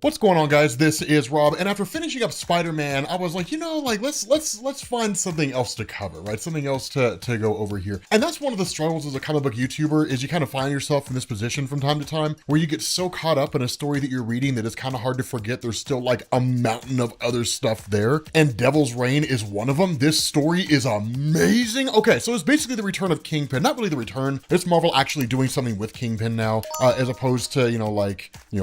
What's going on, guys? This is Rob, and after finishing up Spider-Man, I was like, let's find something else to cover, right? Something else to go over here. And that's one of the struggles as a comic book YouTuber, is you kind of find yourself in this position from time to time where you get so caught up in a story that you're reading that it's kind of hard to forget there's still like a mountain of other stuff there. And Devil's Reign is one of them. This story is amazing. Okay, so it's basically the return of Kingpin. Not really the return. It's Marvel actually doing something with Kingpin now, as opposed to,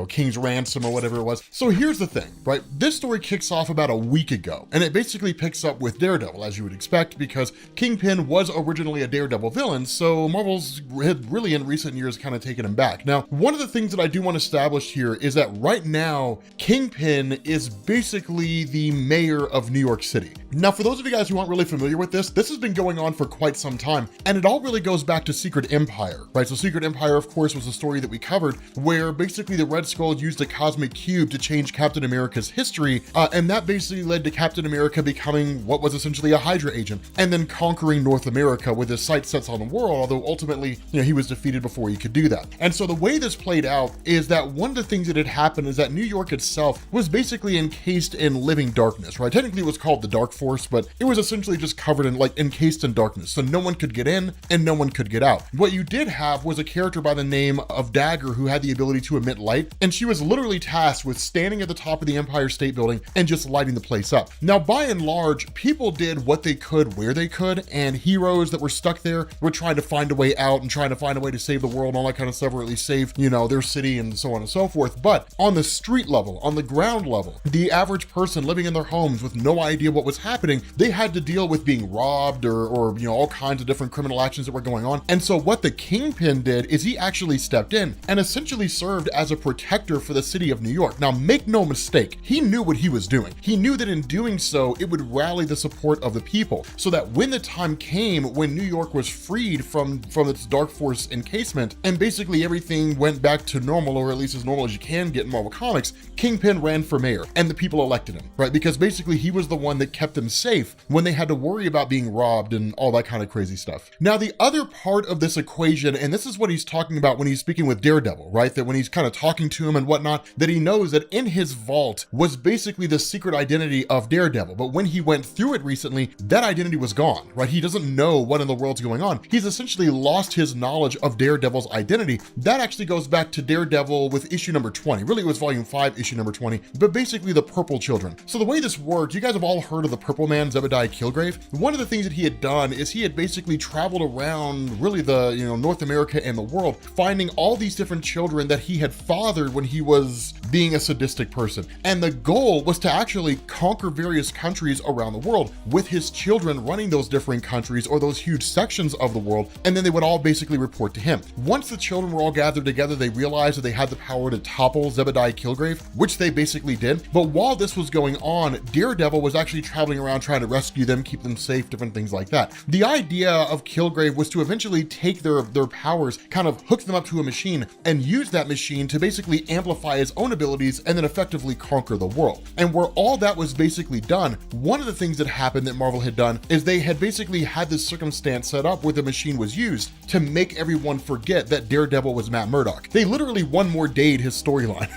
King's Ransom or whatever it was. So here's the thing, right? This story kicks off about a week ago, and it basically picks up with Daredevil, as you would expect, because Kingpin was originally a Daredevil villain, so Marvel's had really in recent years kind of taken him back. Now, one of the things that I do want to establish here is that right now, Kingpin is basically the mayor of New York City. Now, for those of you guys who aren't really familiar with this has been going on for quite some time, and it all really goes back to Secret Empire, right? So Secret Empire, of course, was a story that we covered where basically the Red Skull used a cosmic cube to change Captain America's history, and that basically led to Captain America becoming what was essentially a Hydra agent, and then conquering North America with his sights set on the world, although ultimately, he was defeated before he could do that. And so the way this played out is that one of the things that had happened is that New York itself was basically encased in living darkness, right? Technically it was called the Dark Force, but it was essentially just covered in, encased in darkness, so no one could get in and no one could get out. What you did have was a character by the name of Dagger who had the ability to emit light, and she was literally tasked with standing at the top of the Empire State Building and just lighting the place up. Now, by and large, people did what they could where they could, and heroes that were stuck there were trying to find a way out and trying to find a way to save the world and all that kind of stuff, or at least save, their city and so on and so forth. But on the street level, on the ground level, the average person living in their homes with no idea what was happening, they had to deal with being robbed or all kinds of different criminal actions that were going on. And so what the Kingpin did is he actually stepped in and essentially served as a protector for the city of New York. Now, make no mistake, he knew what he was doing. He knew that in doing so, it would rally the support of the people, so that when the time came when New York was freed from its Dark Force encasement and basically everything went back to normal, or at least as normal as you can get in Marvel Comics, Kingpin ran for mayor and the people elected him, right? Because basically he was the one that kept them safe when they had to worry about being robbed and all that kind of crazy stuff. Now, the other part of this equation, and this is what he's talking about when he's speaking with Daredevil, right? That when he's kind of talking to him and whatnot, that he knows that in his vault was basically the secret identity of Daredevil. But when he went through it recently, that identity was gone, right? He doesn't know what in the world's going on. He's essentially lost his knowledge of Daredevil's identity. That actually goes back to Daredevil with issue number 20. Really, it was volume 5, issue number 20, but basically the Purple Children. So the way this worked, you guys have all heard of the Purple Man, Zebediah Killgrave. One of the things that he had done is he had basically traveled around really the, North America and the world, finding all these different children that he had fathered when he was being a sadistic person. And the goal was to actually conquer various countries around the world with his children running those different countries or those huge sections of the world, and then they would all basically report to him. Once the children were all gathered together, they realized that they had the power to topple Zebediah Killgrave, which they basically did. But while this was going on, Daredevil was actually traveling around trying to rescue them, keep them safe, different things like that. The idea of Killgrave was to eventually take their powers, kind of hook them up to a machine, and use that machine to basically amplify his own abilities and then effectively conquer the world. And where all that was basically done, one of the things that happened that Marvel had done is they had basically had this circumstance set up where the machine was used to make everyone forget that Daredevil was Matt Murdock. They literally one more dayed his storyline.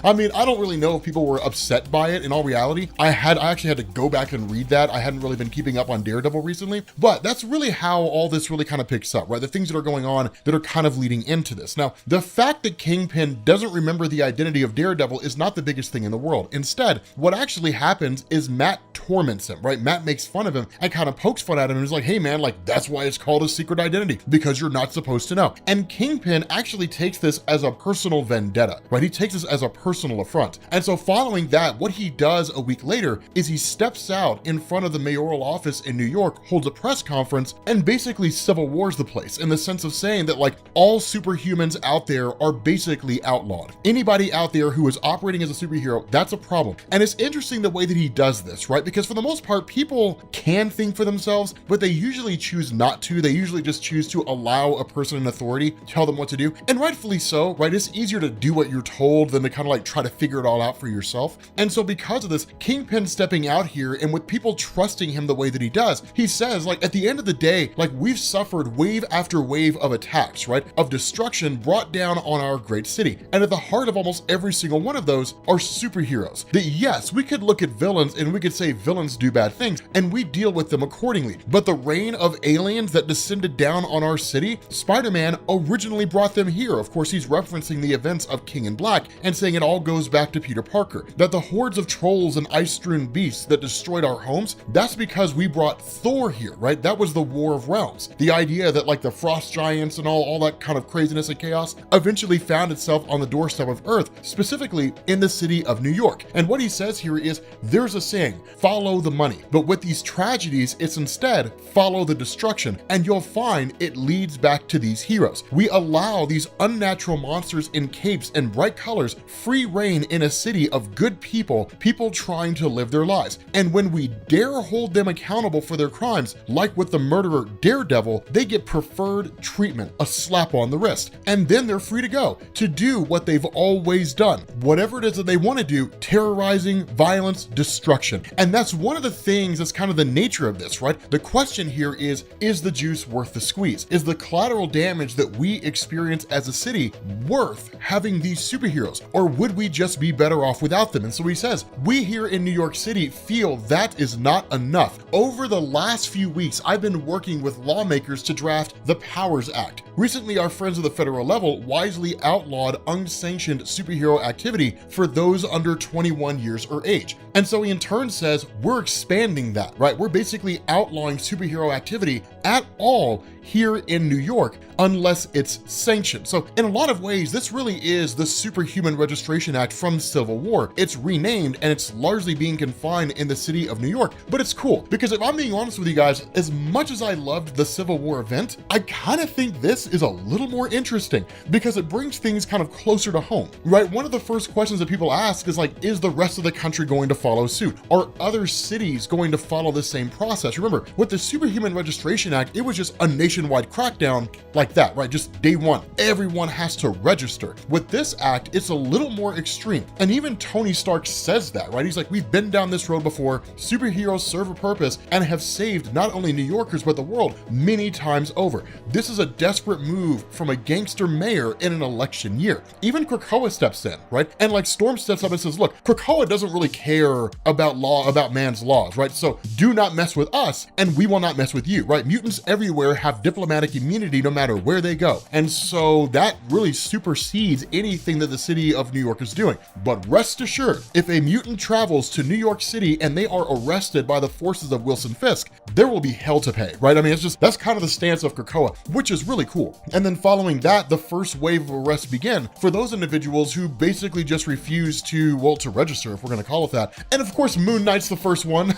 I mean, I don't really know if people were upset by it. In all reality, I actually had to go back and read that. I hadn't really been keeping up on Daredevil recently, but that's really how all this really kind of picks up, right? The things that are going on that are kind of leading into this. Now, the fact that Kingpin doesn't remember the identity of Daredevil is not the biggest thing in the world. Instead, what actually happens is Matt torments him, right? Matt makes fun of him and kind of pokes fun at him and is like, hey man, that's why it's called a secret identity, because you're not supposed to know. And Kingpin actually takes this as a personal vendetta, right? He takes this as a personal affront. And so following that, what he does a week later is he steps out in front of the mayoral office in New York, holds a press conference, and basically civil wars the place in the sense of saying that all superhumans out there are basically outlawed. Anybody out there who is operating as a superhero, that's a problem. And it's interesting the way that he does this, right? Because for the most part, people can think for themselves, but they usually choose not to. They usually just choose to allow a person in authority to tell them what to do. And rightfully so, right? It's easier to do what you're told than to kind of try to figure it all out for yourself. And so because of this, Kingpin stepping out here and with people trusting him the way that he does, he says, at the end of the day, we've suffered wave after wave of attacks, right? Of destruction brought down on our great city. And at the heart of almost almost every single one of those are superheroes. That yes, we could look at villains and we could say villains do bad things and we deal with them accordingly. But the reign of aliens that descended down on our city, Spider-Man originally brought them here. Of course, he's referencing the events of King in Black and saying it all goes back to Peter Parker. That the hordes of trolls and ice-strewn beasts that destroyed our homes, that's because we brought Thor here, right? That was the War of Realms. The idea that like the frost giants and all that kind of craziness and chaos eventually found itself on the doorstep of Earth, specifically in the city of New York. And what he says here is, there's a saying, follow the money. But with these tragedies, it's instead follow the destruction. And you'll find it leads back to these heroes. We allow these unnatural monsters in capes and bright colors free reign in a city of good people, people trying to live their lives. And when we dare hold them accountable for their crimes, like with the murderer Daredevil, they get preferred treatment, a slap on the wrist. And then they're free to go, to do what they've always done. Whatever it is that they want to do, terrorizing, violence, destruction. And that's one of the things that's kind of the nature of this, right? The question here is the juice worth the squeeze? Is the collateral damage that we experience as a city worth having these superheroes? Or would we just be better off without them? And so he says, we here in New York City feel that is not enough. Over the last few weeks, I've been working with lawmakers to draft the Powers Act. Recently, our friends at the federal level wisely outlawed unsanctioned superhero activity for those under 21 years or age. And so he in turn says, we're expanding that, right? We're basically outlawing superhero activity at all here in New York unless it's sanctioned. So in a lot of ways, this really is the Superhuman Registration Act from Civil War. It's renamed and it's largely being confined in the city of New York, but it's cool because if I'm being honest with you guys, as much as I loved the Civil War event, I kind of think this is a little more interesting because it brings things kind of closer to home, right? One of the first questions that people ask is like, is the rest of the country going to follow suit? Are other cities going to follow the same process? Remember, with the Superhuman Registration Act, it was just a nationwide crackdown like that, right? Just day one, everyone has to register. With this act, it's a little more extreme. And even Tony Stark says that, right? He's like, we've been down this road before. Superheroes serve a purpose and have saved not only New Yorkers, but the world many times over. This is a desperate move from a gangster mayor in an election year. Even Krakoa steps in, right? And like Storm steps up and says, look, Krakoa doesn't really care about man's laws, right? So do not mess with us and we will not mess with you, right? Mutants everywhere have diplomatic immunity no matter where they go. And so that really supersedes anything that the city of New York is doing. But rest assured, if a mutant travels to New York City and they are arrested by the forces of Wilson Fisk, there will be hell to pay, right? I mean, that's kind of the stance of Krakoa, which is really cool. And then following that, the first wave of arrests begin for those individuals who basically just refuse to register, if we're going to call it that. And of course, Moon Knight's the first one.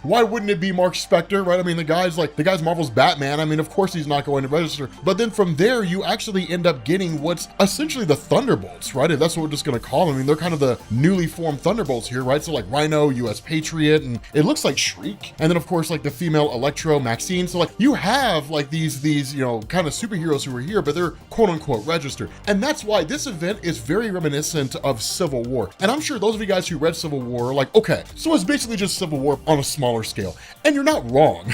Why wouldn't it be Mark Spector, right? I mean, the guy's Marvel's Batman. I mean, of course he's not going to register. But then from there, you actually end up getting what's essentially the Thunderbolts, right? If that's what we're just going to call them. I mean, they're kind of the newly formed Thunderbolts here, right? So like RHINO, US Patriot, and it looks like Shriek. And then of course, like the female Electro, Maxine. So like you have like these, you know, kind of superheroes who are here, but they're quote unquote registered. And that's why this event is very reminiscent of Civil War. And I'm sure those of you guys who read Civil War are like, okay, so it's basically just Civil War on a smaller scale. And you're not wrong.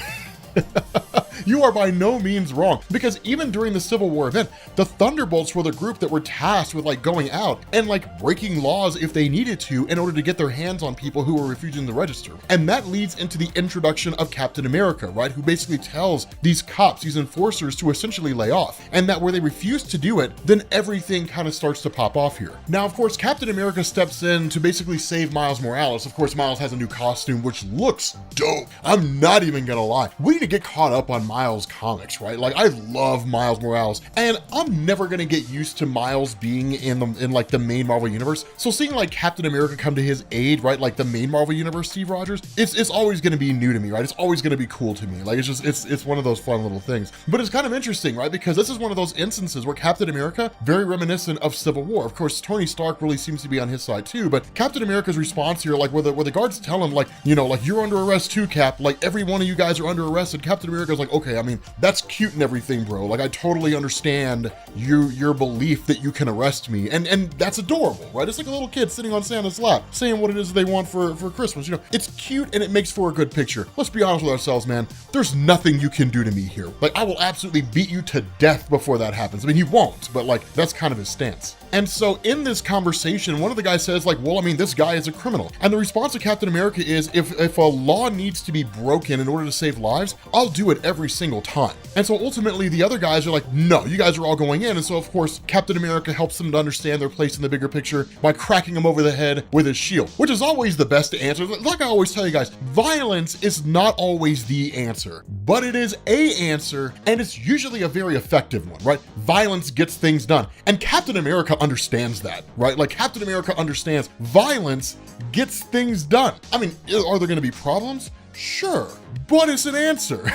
You are by no means wrong, because even during the Civil War event, the Thunderbolts were the group that were tasked with like going out and like breaking laws if they needed to in order to get their hands on people who were refusing to register. And that leads into the introduction of Captain America, right? Who basically tells these cops, these enforcers, to essentially lay off, and that where they refuse to do it, then everything kind of starts to pop off here. Now, of course, Captain America steps in to basically save Miles Morales. Of course, Miles has a new costume, which looks dope. I'm not even gonna lie. We need to get caught up on Miles comics, right? Like I love Miles Morales, and I'm never gonna get used to Miles being in like the main Marvel universe. So seeing like Captain America come to his aid, right? Like the main Marvel universe, Steve Rogers, it's always gonna be new to me, right? It's always gonna be cool to me. Like it's one of those fun little things. But it's kind of interesting, right? Because this is one of those instances where Captain America, very reminiscent of Civil War. Of course, Tony Stark really seems to be on his side too, but Captain America's response here, like where the guards tell him like, you know, like you're under arrest too, Cap. Like every one of you guys are under arrest, and Captain America's like, okay, I mean, that's cute and everything, bro. Like I totally understand your belief that you can arrest me, and that's adorable, right? It's like a little kid sitting on Santa's lap saying what it is they want for Christmas. You know, it's cute and it makes for a good picture. Let's be honest with ourselves, man. There's nothing you can do to me here. Like I will absolutely beat you to death before that happens. I mean, he won't, but like that's kind of his stance. And so in this conversation, one of the guys says like, well, I mean, this guy is a criminal. And the response of Captain America is, if a law needs to be broken in order to save lives, I'll do it every single time. And so ultimately the other guys are like, no, you guys are all going in. And so of course, Captain America helps them to understand their place in the bigger picture by cracking them over the head with his shield, which is always the best answer. Like I always tell you guys, violence is not always the answer, but it is a answer, and it's usually a very effective one, right? Violence gets things done. And Captain America understands that, right? Like Captain America understands violence gets things done. I mean, are there gonna be problems? Sure, but it's an answer.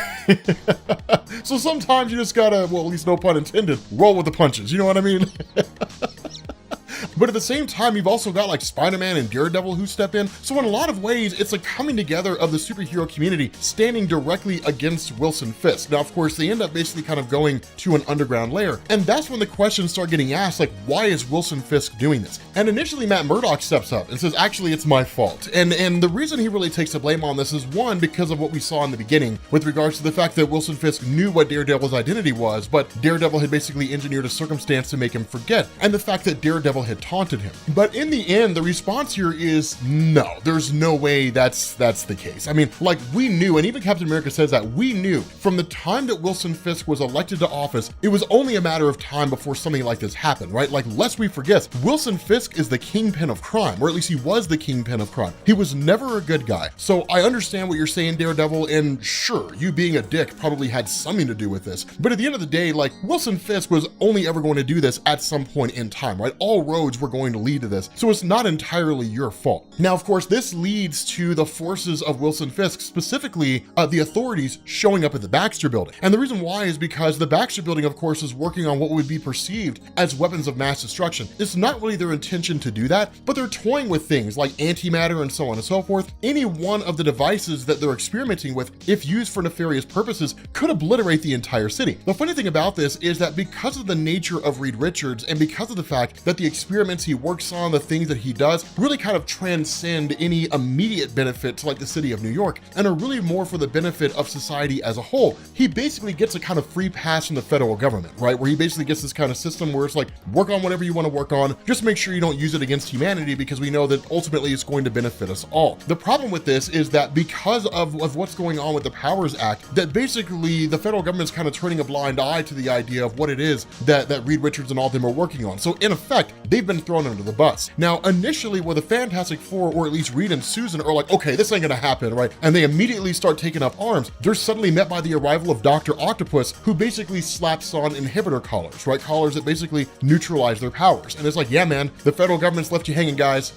So sometimes you just gotta, well, at least no pun intended, roll with the punches, you know what I mean? But at the same time, you've also got like Spider-Man and Daredevil who step in. So in a lot of ways, it's like coming together of the superhero community standing directly against Wilson Fisk. Now, of course, they end up basically kind of going to an underground lair. And that's when the questions start getting asked, like, why is Wilson Fisk doing this? And initially Matt Murdock steps up and says, actually, it's my fault. And the reason he really takes the blame on this is one, because of what we saw in the beginning with regards to the fact that Wilson Fisk knew what Daredevil's identity was, but Daredevil had basically engineered a circumstance to make him forget. And the fact that Daredevil had taunted him. But in the end, the response here is no, there's no way that's the case. I mean, like we knew, and even Captain America says that, we knew from the time that Wilson Fisk was elected to office, it was only a matter of time before something like this happened, right? Like, lest we forget, Wilson Fisk is the kingpin of crime, or at least he was the kingpin of crime. He was never a good guy. So I understand what you're saying, Daredevil, and sure, you being a dick probably had something to do with this. But at the end of the day, like, Wilson Fisk was only ever going to do this at some point in time, right? All roads were going to lead to this. So it's not entirely your fault. Now, of course, this leads to the forces of Wilson Fisk, specifically the authorities showing up at the Baxter Building. And the reason why is because the Baxter Building, of course, is working on what would be perceived as weapons of mass destruction. It's not really their intention to do that, but they're toying with things like antimatter and so on and so forth. Any one of the devices that they're experimenting with, if used for nefarious purposes, could obliterate the entire city. The funny thing about this is that because of the nature of Reed Richards and because of the fact that the experiments he works on, the things that he does, really kind of transcend any immediate benefit to like the city of New York and are really more for the benefit of society as a whole, he basically gets a kind of free pass from the federal government, right? Where he basically gets this kind of system where it's like, work on whatever you want to work on, just make sure you don't use it against humanity because we know that ultimately it's going to benefit us all. The problem with this is that because of what's going on with the Powers Act, that basically the federal government's kind of turning a blind eye to the idea of what it is that Reed Richards and all of them are working on. So in effect, they've been thrown under the bus. Now, initially where the Fantastic Four, or at least Reed and Susan, are like, okay, this ain't gonna happen, right? And they immediately start taking up arms. They're suddenly met by the arrival of Dr. Octopus, who basically slaps on inhibitor collars, right? Collars that basically neutralize their powers. And it's like, yeah, man, the federal government's left you hanging, guys.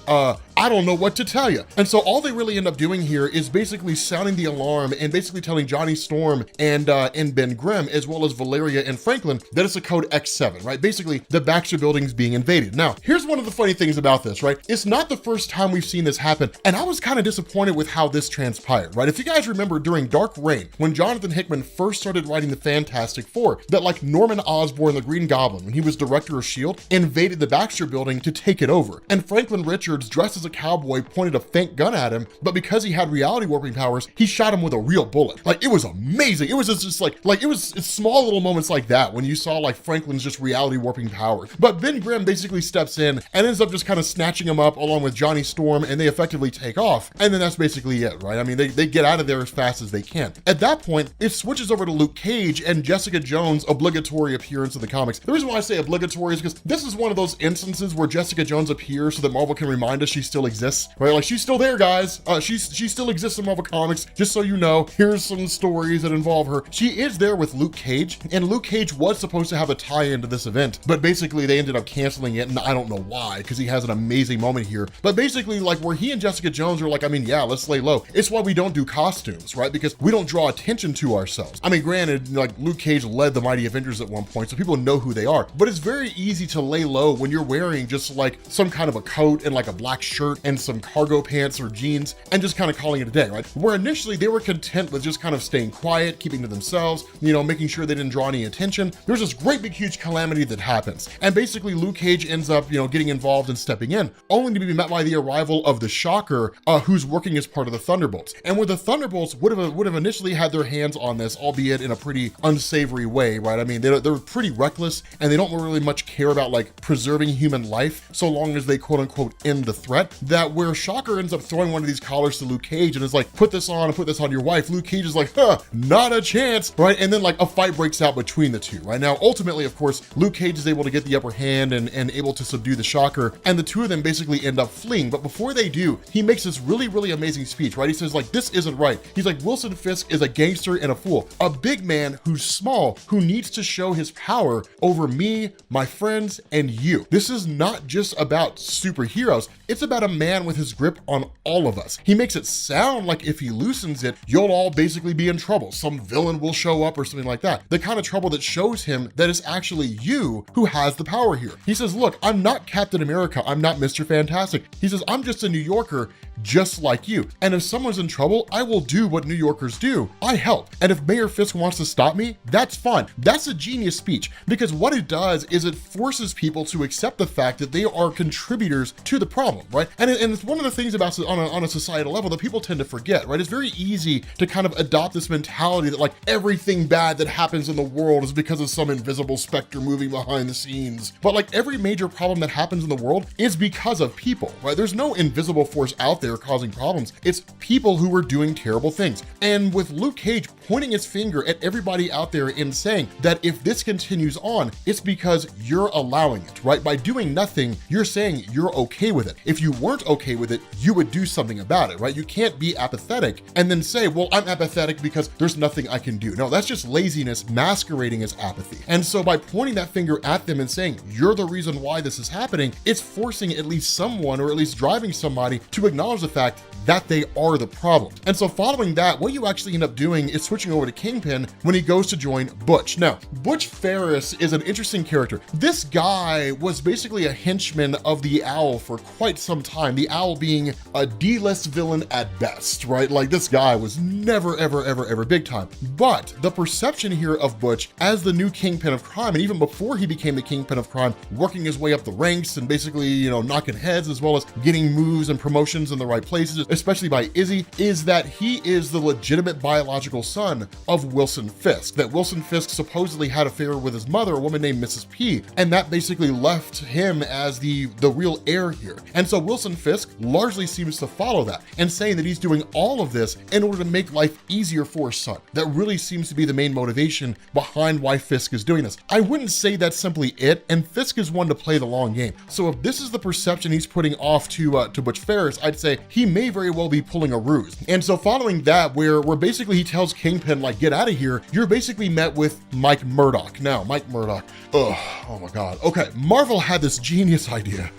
I don't know what to tell you. And so all they really end up doing here is basically sounding the alarm and basically telling Johnny Storm and Ben Grimm, as well as Valeria and Franklin, that it's a code X7, right? Basically, the Baxter Building's being invaded. Now, here's one of the funny things about this, right? It's not the first time we've seen this happen, and I was kind of disappointed with how this transpired, right? If you guys remember during Dark Reign, when Jonathan Hickman first started writing the Fantastic Four, that like Norman Osborn, the Green Goblin, when he was director of S.H.I.E.L.D., invaded the Baxter Building to take it over. And Franklin Richards, dressed as a cowboy, pointed a fake gun at him, but because he had reality warping powers, he shot him with a real bullet. Like, it was amazing. It was just like it was small little moments like that when you saw like Franklin's just reality warping powers. But Ben Grimm basically steps in and ends up just kind of snatching him up along with Johnny Storm, and they effectively take off. And then that's basically it, right? I mean, they get out of there as fast as they can. At that point, it switches over to Luke Cage and Jessica Jones' obligatory appearance in the comics. The reason why I say obligatory is because this is one of those instances where Jessica Jones appears so that Marvel can remind us she still exists, right? Like, she's still there, guys. She still exists in Marvel Comics, just so you know. Here's some stories that involve her. She is there with Luke Cage, and Luke Cage was supposed to have a tie-in to this event, but basically they ended up canceling it, and I don't know why, because he has an amazing moment here. But basically, like, where he and Jessica Jones are like, I mean, yeah, let's lay low. It's why we don't do costumes, right? Because we don't draw attention to ourselves. I mean, granted, like, Luke Cage led the Mighty Avengers at one point, so people know who they are, but it's very easy to lay low when you're wearing just like some kind of a coat and like a black shirt shirt and some cargo pants or jeans and just kind of calling it a day, right? Where initially they were content with just kind of staying quiet, keeping to themselves, you know, making sure they didn't draw any attention. There's this great big huge calamity that happens. And basically Luke Cage ends up, you know, getting involved and stepping in, only to be met by the arrival of the Shocker, who's working as part of the Thunderbolts. And where the Thunderbolts would have initially had their hands on this, albeit in a pretty unsavory way, right? I mean, they're pretty reckless and they don't really much care about like preserving human life so long as they quote unquote end the threat. That where Shocker ends up throwing one of these collars to Luke Cage and is like, put this on and put this on your wife. Luke Cage is like, huh, not a chance, right? And then like a fight breaks out between the two, right? Now, ultimately, of course, Luke Cage is able to get the upper hand and able to subdue the Shocker, and the two of them basically end up fleeing. But before they do, he makes this really, really amazing speech, right? He says like, this isn't right. He's like, Wilson Fisk is a gangster and a fool, a big man who's small, who needs to show his power over me, my friends, and you. This is not just about superheroes. It's about a man with his grip on all of us. He makes it sound like if he loosens it, you'll all basically be in trouble. Some villain will show up or something like that. The kind of trouble that shows him that it's actually you who has the power here. He says, look, I'm not Captain America. I'm not Mr. Fantastic. He says, I'm just a New Yorker just like you. And if someone's in trouble, I will do what New Yorkers do. I help. And if Mayor Fisk wants to stop me, that's fine. That's a genius speech, because what it does is it forces people to accept the fact that they are contributors to the problem, right? And it's one of the things about on a societal level that people tend to forget, right? It's very easy to kind of adopt this mentality that like everything bad that happens in the world is because of some invisible specter moving behind the scenes. But like every major problem that happens in the world is because of people, right? There's no invisible force out there causing problems. It's people who are doing terrible things. And with Luke Cage pointing his finger at everybody out there and saying that if this continues on, it's because you're allowing it, right? By doing nothing, you're saying you're okay with it. If you weren't okay with it, you would do something about it, right? You can't be apathetic and then say, well, I'm apathetic because there's nothing I can do. No, that's just laziness masquerading as apathy. And so by pointing that finger at them and saying, you're the reason why this is happening, it's forcing at least someone, or at least driving somebody, to acknowledge the fact that they are the problem. And so following that, what you actually end up doing is switching over to Kingpin when he goes to join Butch. Now, Butch Ferris is an interesting character. This guy was basically a henchman of the Owl for quite some time, the Owl being a D-list villain at best, right? Like this guy was never, ever big time. But the perception here of Butch as the new Kingpin of crime, and even before he became the Kingpin of crime, working his way up the ranks and basically, you know, knocking heads as well as getting moves and promotions in the right places, especially by Izzy, is that he is the legitimate biological son of Wilson Fisk. That Wilson Fisk supposedly had an affair with his mother, a woman named Mrs. P, and that basically left him as the real heir here. And so Wilson Fisk largely seems to follow that and saying that he's doing all of this in order to make life easier for his son. That really seems to be the main motivation behind why Fisk is doing this. I wouldn't say that's simply it, and Fisk is one to play the long game. So if this is the perception he's putting off to Butch Ferris, I'd say he may very well be pulling a ruse. And so following that, where basically he tells Kingpin, like, get out of here, you're basically met with Mike Murdock. Now, Mike Murdock, oh my God. Okay, Marvel had this genius idea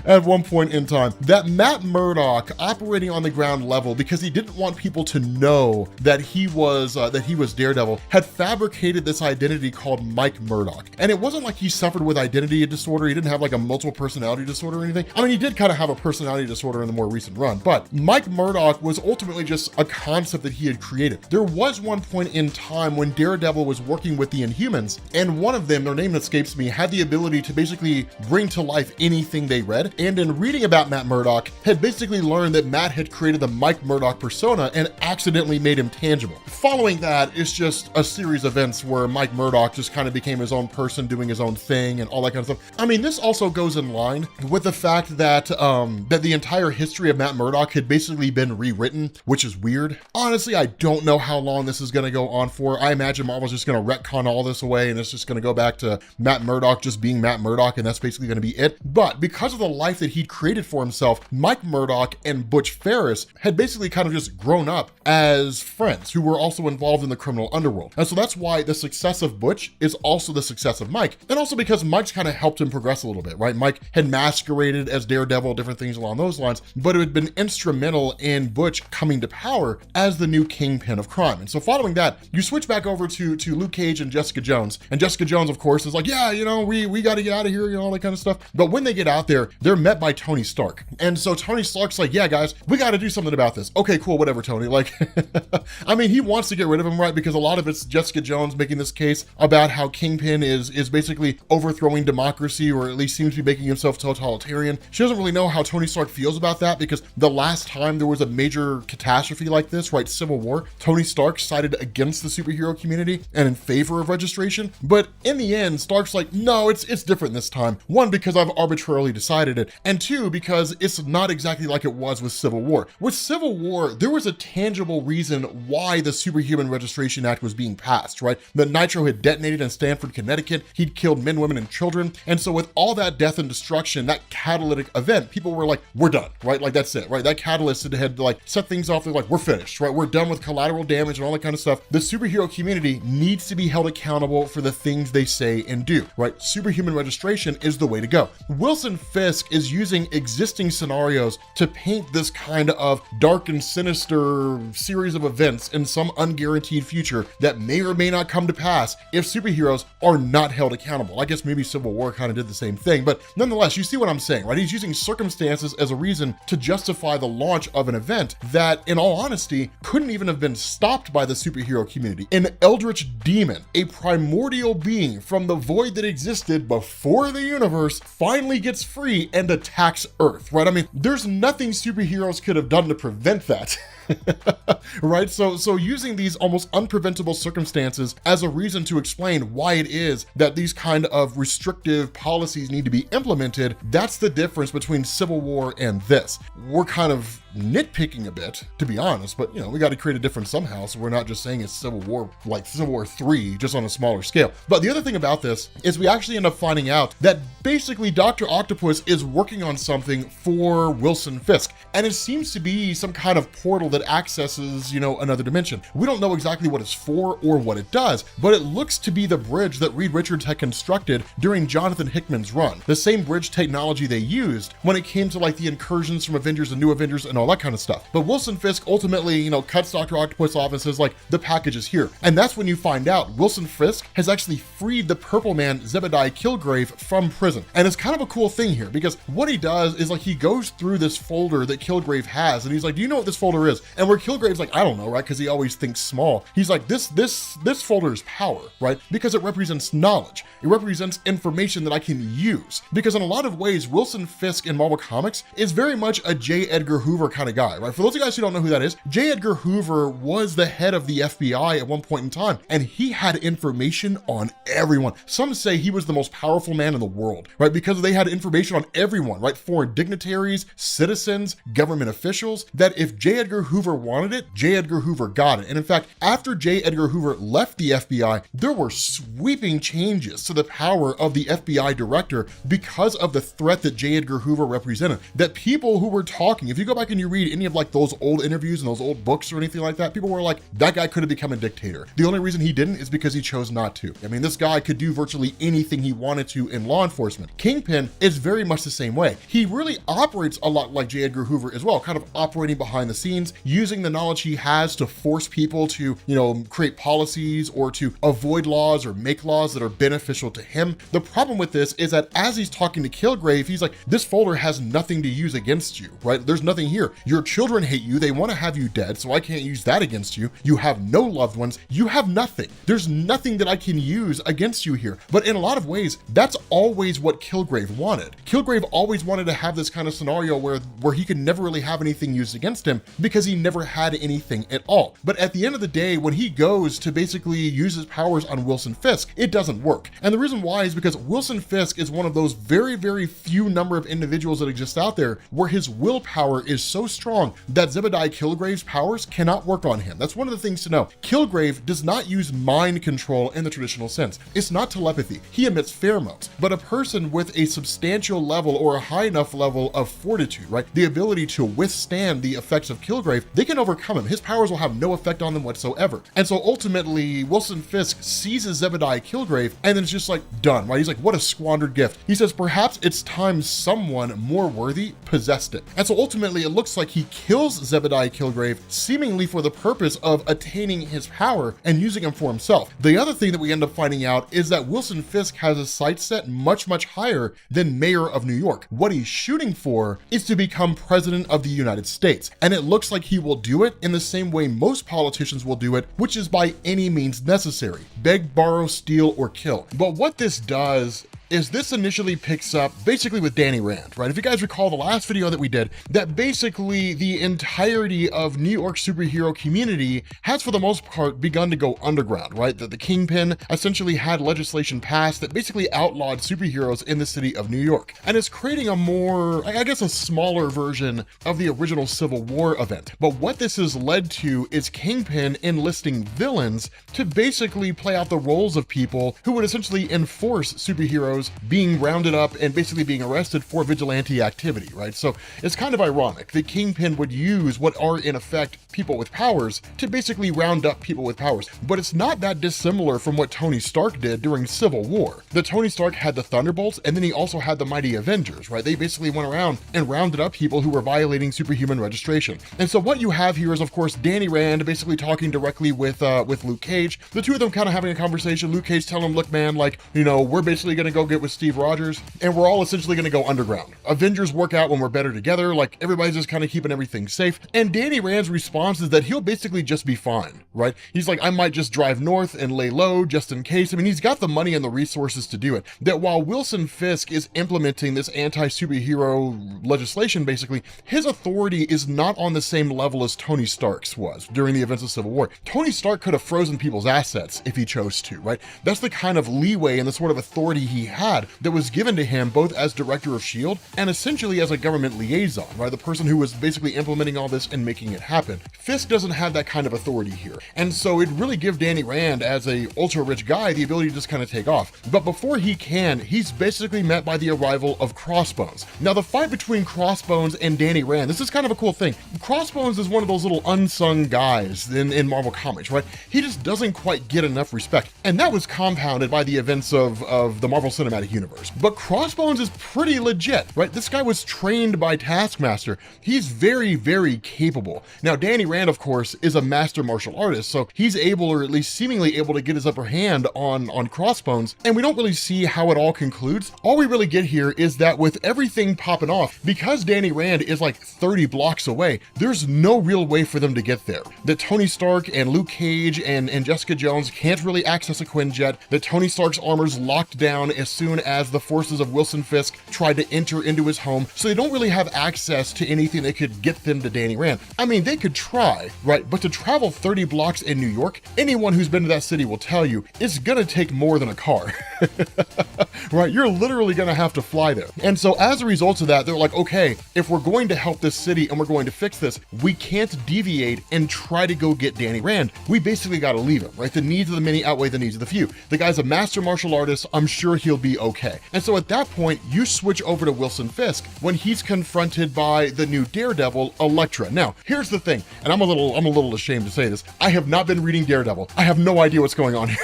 at one point in time that Matt Murdock, operating on the ground level because he didn't want people to know that he was Daredevil, had fabricated this identity called Mike Murdock. And it wasn't like he suffered with identity disorder. He didn't have like a multiple personality disorder or anything. I mean, he did kind of have a personality disorder in the more recent run, but Mike Murdock was ultimately just a concept that he had created. There was one point in time when Daredevil was working with the Inhumans, and one of them, their name escapes me, had the ability to basically bring to life anything they read. And in reading about Matt Murdock, had basically learned that Matt had created the Mike Murdock persona and accidentally made him tangible. Following that, it's just a series of events where Mike Murdock just kind of became his own person, doing his own thing and all that kind of stuff. I mean, this also goes in line with the fact that that the entire history of Matt Murdock had basically been rewritten, which is weird. Honestly, I don't know how long this is going to go on for. I imagine Marvel's just going to retcon all this away and it's just going to go back to Matt Murdock just being Matt Murdock, and that's basically going to be it. But because of the life that he'd created for himself, Mike Murdock and Butch Ferris had basically kind of just grown up as friends who were also involved in the criminal underworld. And so that's why the success of Butch is also the success of Mike. And also because Mike's kind of helped him progress a little bit, right? Mike had masqueraded as Daredevil, different things along those those lines, but it had been instrumental in Butch coming to power as the new kingpin of crime. And so following that, you switch back over to Luke Cage and Jessica Jones. And Jessica Jones, of course, is like, yeah, you know, we got to get out of here, you know, all that kind of stuff. But when they get out there, they're met by Tony Stark. And so Tony Stark's like, yeah, guys, we got to do something about this. Okay, cool, whatever, Tony. Like, I mean, he wants to get rid of him, right? Because a lot of it's Jessica Jones making this case about how Kingpin is basically overthrowing democracy, or at least seems to be making himself totalitarian. She doesn't really know how Tony Stark feels about that, because the last time there was a major catastrophe like this, right, Civil War, Tony Stark sided against the superhero community and in favor of registration. But in the end, Stark's like, no, it's different this time. One, because I've arbitrarily decided it, and two, because it's not exactly like it was with Civil War. With Civil War, there was a tangible reason why the Superhuman Registration Act was being passed, right? The Nitro had detonated in Stamford, Connecticut. He'd killed men, women, and children. And so with all that death and destruction, that catalytic event, people were like, we're done, right? Like, that's it, right? That catalyst had like set things off. They're like, we're finished, right? We're done with collateral damage and all that kind of stuff. The superhero community needs to be held accountable for the things they say and do, right? Superhuman registration is the way to go. Wilson Fisk is using existing scenarios to paint this kind of dark and sinister series of events in some unguaranteed future that may or may not come to pass if superheroes are not held accountable. I guess maybe Civil War kind of did the same thing, but nonetheless, you see what I'm saying, right? He's using circumstances as a reason to justify the launch of an event that, in all honesty, couldn't even have been stopped by the superhero community. An eldritch demon, a primordial being from the void that existed before the universe, finally gets free and attacks Earth, right? I mean, there's nothing superheroes could have done to prevent that. Right? So using these almost unpreventable circumstances as a reason to explain why it is that these kind of restrictive policies need to be implemented, that's the difference between Civil War and this. We're kind of nitpicking a bit, to be honest, but you know, we got to create a difference somehow, so we're not just saying it's Civil War, like Civil War 3, just on a smaller scale. But the other thing about this is we actually end up finding out that basically Dr. Octopus is working on something for Wilson Fisk, and it seems to be some kind of portal that accesses, you know, another dimension. We don't know exactly what it's for or what it does, but it looks to be the bridge that Reed Richards had constructed during Jonathan Hickman's run, the same bridge technology they used when it came to like the incursions from Avengers and New Avengers and all that kind of stuff. But Wilson Fisk ultimately, you know, cuts Dr. Octopus off and says like, the package is here. And that's when you find out Wilson Fisk has actually freed the Purple Man Zebediah Killgrave from prison. And it's kind of a cool thing here, because what he does is like he goes through this folder that Killgrave has, and he's like, do you know what this folder is? And where Killgrave's like, I don't know, right? Because he always thinks small. He's like, this folder is power, right? Because it represents knowledge. It represents information that I can use. Because in a lot of ways, Wilson Fisk in Marvel Comics is very much a J. Edgar Hoover kind of guy, right? For those of you guys who don't know who that is, J. Edgar Hoover was the head of the FBI at one point in time, and he had information on everyone. Some say he was the most powerful man in the world, right? Because they had information on everyone, right? Foreign dignitaries, citizens, government officials, that if J. Edgar Hoover wanted it, J. Edgar Hoover got it. And in fact, after J. Edgar Hoover left the FBI, there were sweeping changes to the power of the FBI director because of the threat that J. Edgar Hoover represented. That people who were talking, if you go back and you read any of like those old interviews and those old books or anything like that, people were like, that guy could have become a dictator. The only reason he didn't is because he chose not to. I mean, this guy could do virtually anything he wanted to in law enforcement. Kingpin is very much the same way. He really operates a lot like J. Edgar Hoover as well, kind of operating behind the scenes, using the knowledge he has to force people to, you know, create policies or to avoid laws or make laws that are beneficial to him. The problem with this is that as he's talking to Killgrave, he's like, this folder has nothing to use against you, right? There's nothing here. Your children hate you. They want to have you dead, so I can't use that against you. You have no loved ones. You have nothing. There's nothing that I can use against you here. But in a lot of ways, that's always what Killgrave wanted. Killgrave always wanted to have this kind of scenario where he could never really have anything used against him because he never had anything at all. But at the end of the day, when he goes to basically use his powers on Wilson Fisk, it doesn't work. And the reason why is because Wilson Fisk is one of those very, very few number of individuals that exist out there where his willpower is so strong that Zebediah Killgrave's powers cannot work on him. That's one of the things to know. Killgrave does not use mind control in the traditional sense. It's not telepathy. He emits pheromones. But a person with a substantial level or a high enough level of fortitude, right? The ability to withstand the effects of Killgrave Kilgrave, they can overcome him. His powers will have no effect on them whatsoever. And so ultimately, Wilson Fisk seizes Zebediah Kilgrave, and then it's just like done, right? He's like, what a squandered gift. He says, perhaps it's time someone more worthy possessed it. And so ultimately, it looks like he kills Zebediah Kilgrave, seemingly for the purpose of attaining his power and using him for himself. The other thing that we end up finding out is that Wilson Fisk has a sight set much, much higher than mayor of New York. What he's shooting for is to become president of the United States. And it looks like he will do it in the same way most politicians will do it, which is by any means necessary. Beg, borrow, steal, or kill. But what this does is this initially picks up basically with Danny Rand, right? If you guys recall the last video that we did, that basically the entirety of New York superhero community has for the most part begun to go underground, right? That the Kingpin essentially had legislation passed that basically outlawed superheroes in the city of New York. And it's creating a more, I guess, a smaller version of the original Civil War event. But what this has led to is Kingpin enlisting villains to basically play out the roles of people who would essentially enforce superheroes being rounded up and basically being arrested for vigilante activity, right? So it's kind of ironic that Kingpin would use what are in effect people with powers to basically round up people with powers. But it's not that dissimilar from what Tony Stark did during Civil War. The Tony Stark had the Thunderbolts, and then he also had the Mighty Avengers, right? They basically went around and rounded up people who were violating superhuman registration. And so what you have here is, of course, Danny Rand basically talking directly with Luke Cage. The two of them kind of having a conversation. Luke Cage telling him, look, man, like, you know, we're basically going to go get with Steve Rogers, and we're all essentially going to go underground. Avengers work out when we're better together. Like, everybody's just kind of keeping everything safe. And Danny Rand's response is that he'll basically just be fine, right? He's like, I might just drive north and lay low just in case. I mean, he's got the money and the resources to do it. That while Wilson Fisk is implementing this anti-superhero legislation, basically, his authority is not on the same level as Tony Stark's was during the events of Civil War. Tony Stark could have frozen people's assets if he chose to, right? That's the kind of leeway and the sort of authority he had that was given to him both as director of S.H.I.E.L.D. and essentially as a government liaison, right? The person who was basically implementing all this and making it happen. Fisk doesn't have that kind of authority here. And so it really gives Danny Rand, as a ultra rich guy, the ability to just kind of take off. But before he can, he's basically met by the arrival of Crossbones. Now, the fight between Crossbones and Danny Rand, this is kind of a cool thing. Crossbones is one of those little unsung guys in Marvel Comics, right? He just doesn't quite get enough respect. And that was compounded by the events of the Marvel Cinematic Universe. But Crossbones is pretty legit, right? This guy was trained by Taskmaster. He's very, very capable. Now, Danny Rand, of course, is a master martial artist, so he's able, or at least seemingly able, to get his upper hand on Crossbones, and we don't really see how it all concludes. All we really get here is that with everything popping off, because Danny Rand is like 30 blocks away, there's no real way for them to get there. That Tony Stark and Luke Cage and Jessica Jones can't really access a Quinjet. That Tony Stark's armor's locked down as soon as the forces of Wilson Fisk tried to enter into his home, so they don't really have access to anything that could get them to Danny Rand. I mean, they could try, right? But to travel 30 blocks in New York, anyone who's been to that city will tell you it's gonna take more than a car, right? You're literally gonna have to fly there. And so as a result of that, they're like, okay, if we're going to help this city and we're going to fix this, we can't deviate and try to go get Danny Rand. We basically gotta leave him, right? The needs of the many outweigh the needs of the few. The guy's a master martial artist. I'm sure he'll be okay. And so at that point, you switch over to Wilson Fisk when he's confronted by the new Daredevil, Elektra. Now, here's the thing, and I'm a little ashamed to say this. I have not been reading Daredevil. I have no idea what's going on here.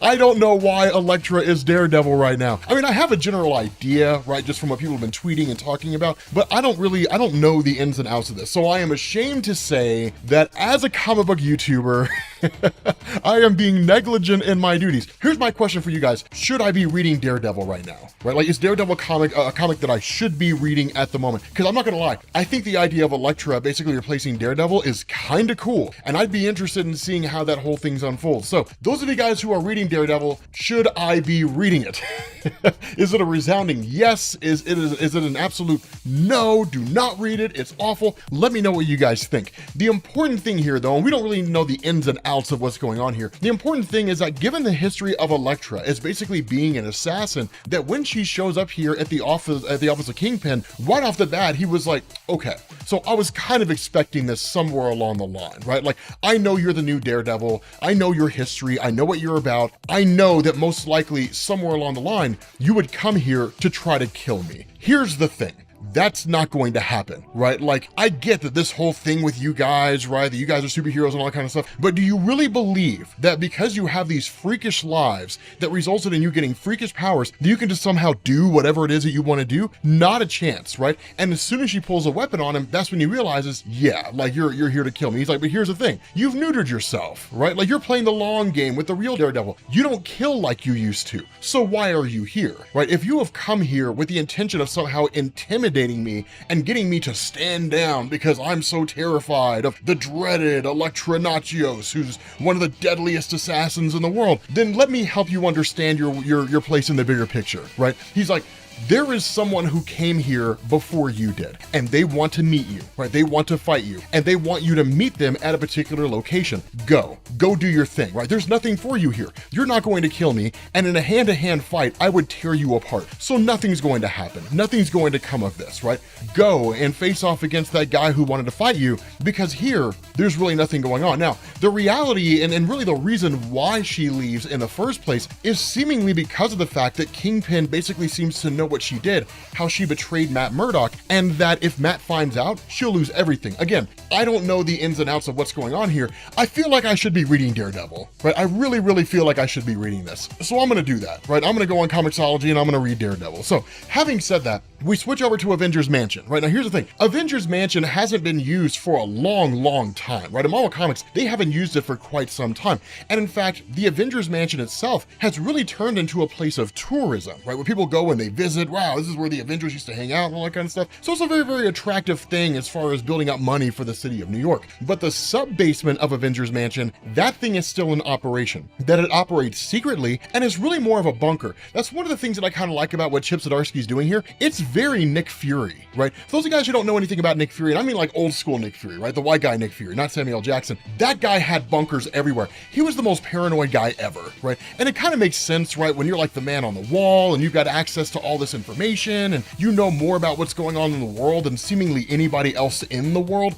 I don't know why Elektra is Daredevil right now. I mean, I have a general idea, right, just from what people have been tweeting and talking about, but I don't know the ins and outs of this. So I am ashamed to say that as a comic book YouTuber, I am being negligent in my duties. Here's my question for you guys. Should I be reading Daredevil right now? Right? Like, is Daredevil a comic that I should be reading at the moment? Because I'm not gonna lie, I think the idea of Elektra basically replacing Daredevil is kind of cool, and I'd be interested in seeing how that whole thing's unfolds. So those of you guys who are reading Daredevil, should I be reading it? Is it a resounding yes? Is it an absolute no? Do not read it. It's awful. Let me know what you guys think. The important thing here, though, and we don't really know the ins and outs of what's going on here. The important thing is that given the history of Elektra as basically being an assassin, that when she shows up here at the office of Kingpin, right off the bat, he was like, okay. So I was kind of expecting this somewhere along the line, right? Like, I know you're the new Daredevil. I know your history. I know what you're about. I know that most likely somewhere along the line, you would come here to try to kill me. Here's the thing. That's not going to happen, right? Like, I get that this whole thing with you guys, right, that you guys are superheroes and all that kind of stuff, but do you really believe that because you have these freakish lives that resulted in you getting freakish powers, that you can just somehow do whatever it is that you want to do? Not a chance, right? And as soon as she pulls a weapon on him, that's when he realizes, yeah, like, you're here to kill me. He's like, but here's the thing, you've neutered yourself, right? Like, you're playing the long game with the real Daredevil. You don't kill like you used to, so why are you here, right? If you have come here with the intention of somehow intimidating me and getting me to stand down because I'm so terrified of the dreaded Elektra Nachios, who's one of the deadliest assassins in the world, then let me help you understand your place in the bigger picture, right? He's like, there is someone who came here before you did, and they want to meet you, right? They want to fight you, and they want you to meet them at a particular location. Go do your thing, right? There's nothing for you here. You're not going to kill me, and in a hand-to-hand fight, I would tear you apart. So nothing's going to happen. Nothing's going to come of this, right? Go and face off against that guy who wanted to fight you, because here, there's really nothing going on. Now, the reality, and really the reason why she leaves in the first place, is seemingly because of the fact that Kingpin basically seems to know what she did, how she betrayed Matt Murdock, and that if Matt finds out, she'll lose everything. Again, I don't know the ins and outs of what's going on here. I feel like I should be reading Daredevil, right? I really feel like I should be reading this. So I'm gonna do that, right? I'm gonna go on Comixology and I'm gonna read Daredevil. So having said that, we switch over to Avengers Mansion, right? Now here's the thing, Avengers Mansion hasn't been used for a long time, right? In Marvel Comics, they haven't used it for quite some time. And in fact, the Avengers Mansion itself has really turned into a place of tourism, right? Where people go and they visit, wow, this is where the Avengers used to hang out and all that kind of stuff. So it's a very attractive thing as far as building up money for the city of New York. But the sub-basement of Avengers Mansion, that thing is still in operation, that it operates secretly and is really more of a bunker. That's one of the things that I kind of like about what Chip Zdarsky's doing here. It's very Nick Fury, right? For those of you guys who don't know anything about Nick Fury, and I mean like old school Nick Fury, right? The white guy Nick Fury, not Samuel L. Jackson. That guy had bunkers everywhere. He was the most paranoid guy ever, right? And it kind of makes sense, right? When you're like the man on the wall and you've got access to all this information and you know more about what's going on in the world than seemingly anybody else in the world,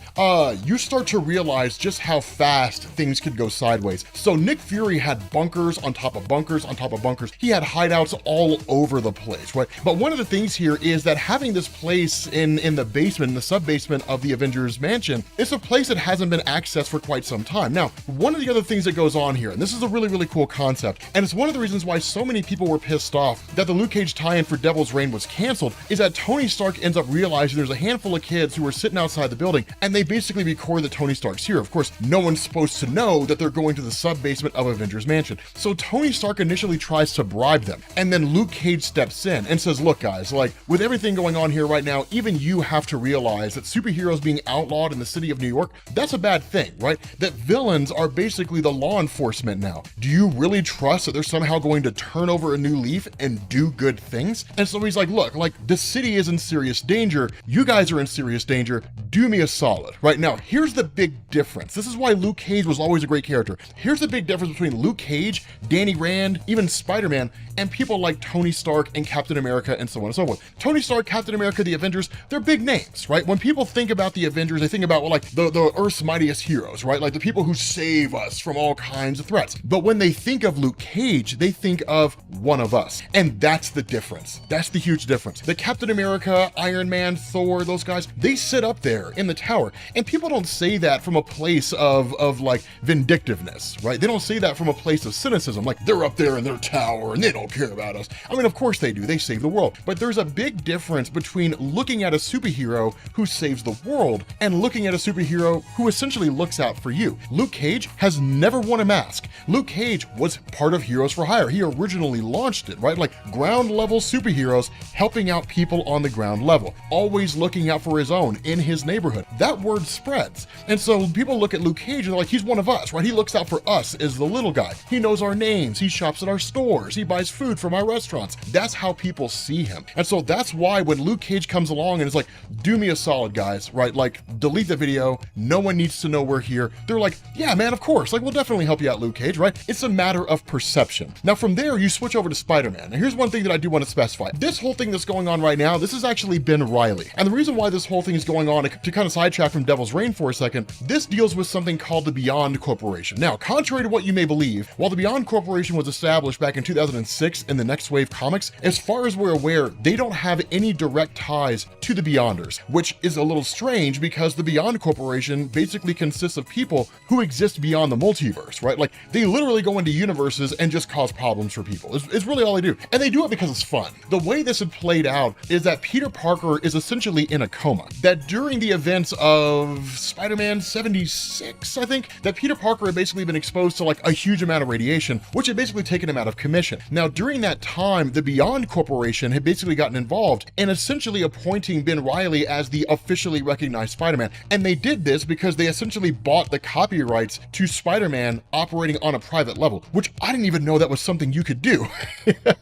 you start to realize just how fast things could go sideways. So Nick Fury had bunkers on top of bunkers on top of bunkers. He had hideouts all over the place, right? But one of the things here is that having this place in the basement, in the sub-basement of the Avengers Mansion, it's a place that hasn't been accessed for quite some time. Now, one of the other things that goes on here, and this is a really cool concept, and it's one of the reasons why so many people were pissed off that the Luke Cage tie-in for Devil's Reign was canceled, is that Tony Stark ends up realizing there's a handful of kids who are sitting outside the building, and they basically record that Tony Stark's here. Of course, no one's supposed to know that they're going to the sub-basement of Avengers Mansion. So Tony Stark initially tries to bribe them, and then Luke Cage steps in and says, look guys, like, with everything going on here right now, even you have to realize that superheroes being outlawed in the city of New York, that's a bad thing, right? That villains are basically the law enforcement now. Do you really trust that they're somehow going to turn over a new leaf and do good things? And so he's like, look, like, the city is in serious danger. You guys are in serious danger. Do me a solid. Right now, here's the big difference. This is why Luke Cage was always a great character. Here's the big difference between Luke Cage, Danny Rand, even Spider-Man, and people like Tony Stark and Captain America and so on and so forth. Tony Stark, Captain America, the Avengers, they're big names, right? When people think about the Avengers, they think about, well, like the Earth's mightiest heroes, right? Like the people who save us from all kinds of threats. But when they think of Luke Cage, they think of one of us. And that's the difference. That's the huge difference. The Captain America, Iron Man, Thor, those guys, they sit up there in the tower. And people don't say that from a place of like vindictiveness, right? They don't say that from a place of cynicism, like they're up there in their tower and they don't care about us. I mean, of course they do. They save the world. But there's a big difference between looking at a superhero who saves the world and looking at a superhero who essentially looks out for you. Luke Cage has never worn a mask. Luke Cage was part of Heroes for Hire. He originally launched it, right? Like ground level superheroes helping out people on the ground level, always looking out for his own in his neighborhood. That word spreads. And so people look at Luke Cage and they're like, he's one of us, right? He looks out for us as the little guy. He knows our names. He shops at our stores. He buys food from our restaurants. That's how people see him. And so that's why when Luke Cage comes along and is like, do me a solid, guys, right? Like, delete the video. No one needs to know we're here. They're like, yeah, man, of course. Like, we'll definitely help you out, Luke Cage, right? It's a matter of perception. Now, from there, you switch over to Spider-Man. Now, here's one thing that I do want to specify. This whole thing that's going on right now, this is actually Ben Reilly. And the reason why this whole thing is going on, it to kind of sidetrack from Devil's Reign for a second, this deals with something called the Beyond Corporation. Now, contrary to what you may believe, while the Beyond Corporation was established back in 2006 in the Next Wave comics, as far as we're aware, they don't have any direct ties to the Beyonders, which is a little strange because the Beyond Corporation basically consists of people who exist beyond the multiverse, right? Like, they literally go into universes and just cause problems for people. It's really all they do. And they do it because it's fun. The way this had played out is that Peter Parker is essentially in a coma. That during the events of Spider-Man 76, I think, that Peter Parker had basically been exposed to like a huge amount of radiation, which had basically taken him out of commission. Now, during that time, the Beyond Corporation had basically gotten involved in essentially appointing Ben Reilly as the officially recognized Spider-Man. And they did this because they essentially bought the copyrights to Spider-Man operating on a private level, which I didn't even know that was something you could do.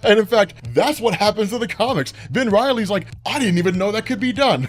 And in fact, that's what happens in the comics. Ben Reilly's like, I didn't even know that could be done.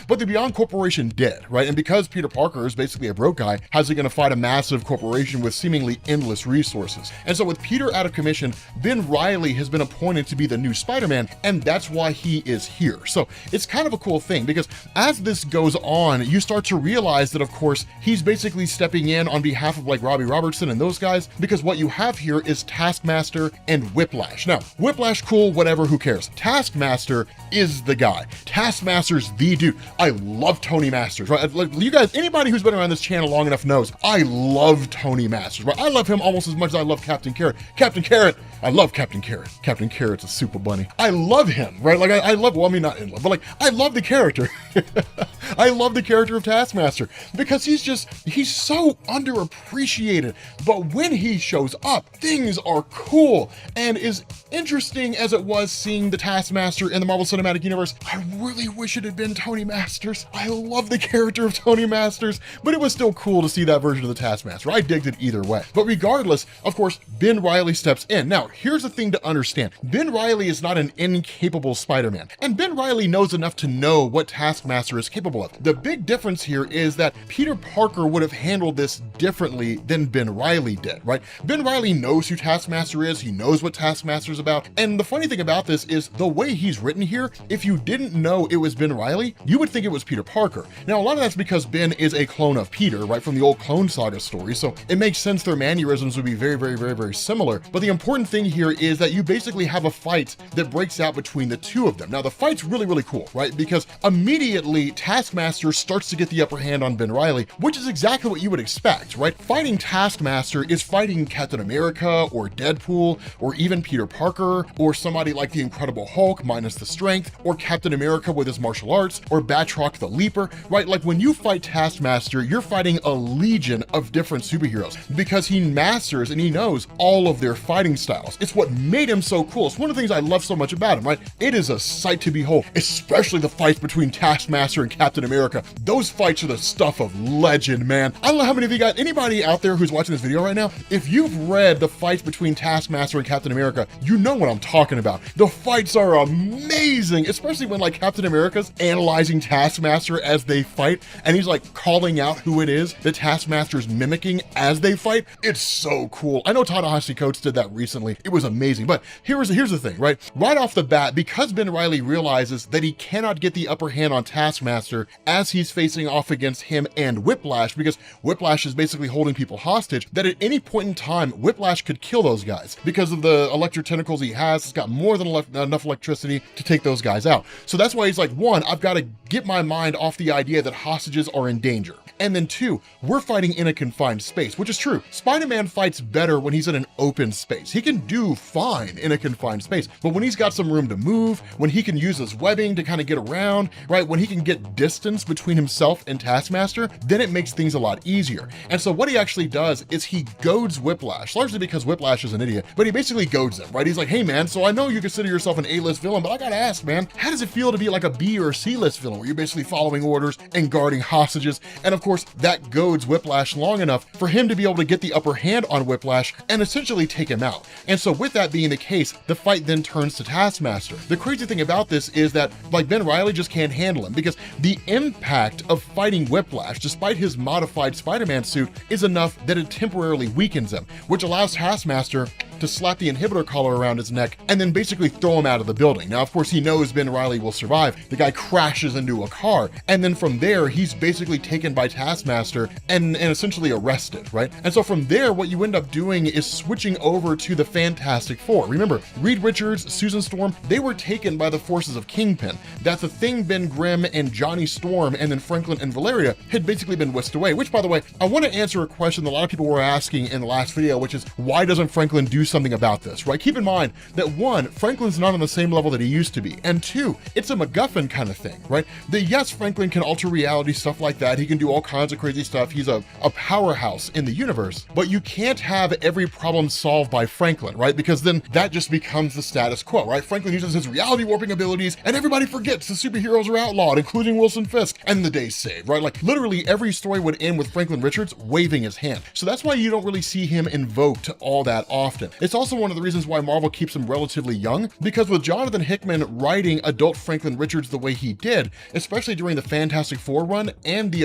But the Beyond Corporation did, right? And because Peter Parker is basically a broke guy, how's he gonna fight a massive corporation with seemingly endless resources? And so with Peter out of commission, Ben Reilly has been appointed to be the new Spider-Man, and that's why he is here. So it's kind of a cool thing because as this goes on, you start to realize that, of course, he's basically stepping in on behalf of like Robbie Robertson and those guys, because what you have here is Taskmaster and Whiplash. Now, Whiplash, cool, whatever, who cares? Taskmaster is the guy. Taskmaster's the dude. I love Tony Masters, right? Like, you guys, anybody who's been around this channel long enough knows I love Tony Masters, right? I love him almost as much as I love Captain Carrot. Captain Carrot, I love Captain Carrot. Captain Carrot's a super bunny. I love him, right? Like, I love, well, I mean, not in love, but like, I love the character. I love the character of Taskmaster because he's so underappreciated. But when he shows up, things are cool. And as interesting as it was seeing the Taskmaster in the Marvel Cinematic Universe, I really wish it had been Tony Masters. I love the character of Tony Masters, but it was still cool to see that version of the Taskmaster. I digged it either way. But regardless, of course, Ben Reilly steps in. Now, here's the thing to understand. Ben Reilly is not an incapable Spider-Man, and Ben Reilly knows enough to know what Taskmaster is capable of. The big difference here is that Peter Parker would have handled this differently than Ben Reilly did, right? Ben Reilly knows who Taskmaster is, he knows what Taskmaster's about, and the funny thing about this is the way he's written here, if you didn't know it was Ben Reilly, you would think it was Peter Parker. Now, a lot of that's because Ben is a clone of Peter, right, from the old Clone Saga story, so it makes sense their mannerisms would be very, very, very, very similar. But the important thing here is that you basically have a fight that breaks out between the two of them. Now, the fight's really, really cool, right? Because immediately Taskmaster starts to get the upper hand on Ben Reilly, which is exactly what you would expect, right? Fighting Taskmaster is fighting Captain America or Deadpool or even Peter Parker or somebody like the Incredible Hulk minus the strength, or Captain America with his martial arts, or Batroc the Leaper, right? Like when you fight Taskmaster, you're fighting a legion of different superheroes because he masters and he knows all of their fighting styles. It's what made him so cool. It's one of the things I love so much about him, right? It is a sight to behold, especially the fights between Taskmaster and Captain America. Those fights are the stuff of legend, man. I don't know how many of you guys, anybody out there who's watching this video right now, if you've read the fights between Taskmaster and Captain America, you know what I'm talking about. The fights are amazing, especially when like Captain America's analyzing Taskmaster as they fight, and he's like calling out who it is that Taskmaster's mimicking as they fight. It's so cool. I know Ta-Nehisi Coates did that recently. It was amazing. But here's the thing, right? Right off the bat, because Ben Reilly realizes that he cannot get the upper hand on Taskmaster as he's facing off against him and Whiplash, because Whiplash is basically holding people hostage, that at any point in time, Whiplash could kill those guys because of the electric tentacles he has. He's got more than enough electricity to take those guys out. So that's why he's like, one, I've got to get my mind off the idea that hostages are in danger. And then two, we're fighting in a confined space, which is true. Spider-Man fights better when he's in an open space. He can do fine in a confined space, but when he's got some room to move, when he can use his webbing to kind of get around, right? When he can get distance between himself and Taskmaster, then it makes things a lot easier. And so what he actually does is he goads Whiplash, largely because Whiplash is an idiot, but he basically goads him, right? He's like, hey man, so I know you consider yourself an A-list villain, but I gotta ask, man, how does it feel to be like a B or C-list villain where you're basically following orders and guarding hostages? And of course, that goads Whiplash long enough for him to be able to get the upper hand on Whiplash and essentially take him out. And so with that being the case, the fight then turns to Taskmaster. The crazy thing about this is that like Ben Reilly just can't handle him because the impact of fighting Whiplash, despite his modified Spider-Man suit, is enough that it temporarily weakens him, which allows Taskmaster to slap the inhibitor collar around his neck and then basically throw him out of the building. Now, of course, he knows Ben Reilly will survive. The guy crashes into a car, and then from there, he's basically taken by Taskmaster and essentially arrested, right? And so from there, what you end up doing is switching over to the Fantastic Four. Remember, Reed Richards, Susan Storm, they were taken by the forces of Kingpin. That's the Thing, Ben Grimm, and Johnny Storm, and then Franklin and Valeria had basically been whisked away, which, by the way, I want to answer a question that a lot of people were asking in the last video, which is, why doesn't Franklin do something about this, right? Keep in mind that one, Franklin's not on the same level that he used to be, and two, it's a MacGuffin kind of thing, right? That yes, Franklin can alter reality, stuff like that. He can do all kinds of crazy stuff. He's a powerhouse in the universe, but you can't have every problem solved by Franklin, right? Because then that just becomes the status quo, right? Franklin uses his reality warping abilities and everybody forgets the superheroes are outlawed, including Wilson Fisk, and the day's saved, right? Like literally every story would end with Franklin Richards waving his hand. So that's why you don't really see him invoked all that often. It's also one of the reasons why Marvel keeps him relatively young, because with Jonathan Hickman writing adult Franklin Richards the way he did, especially during the Fantastic Four run and the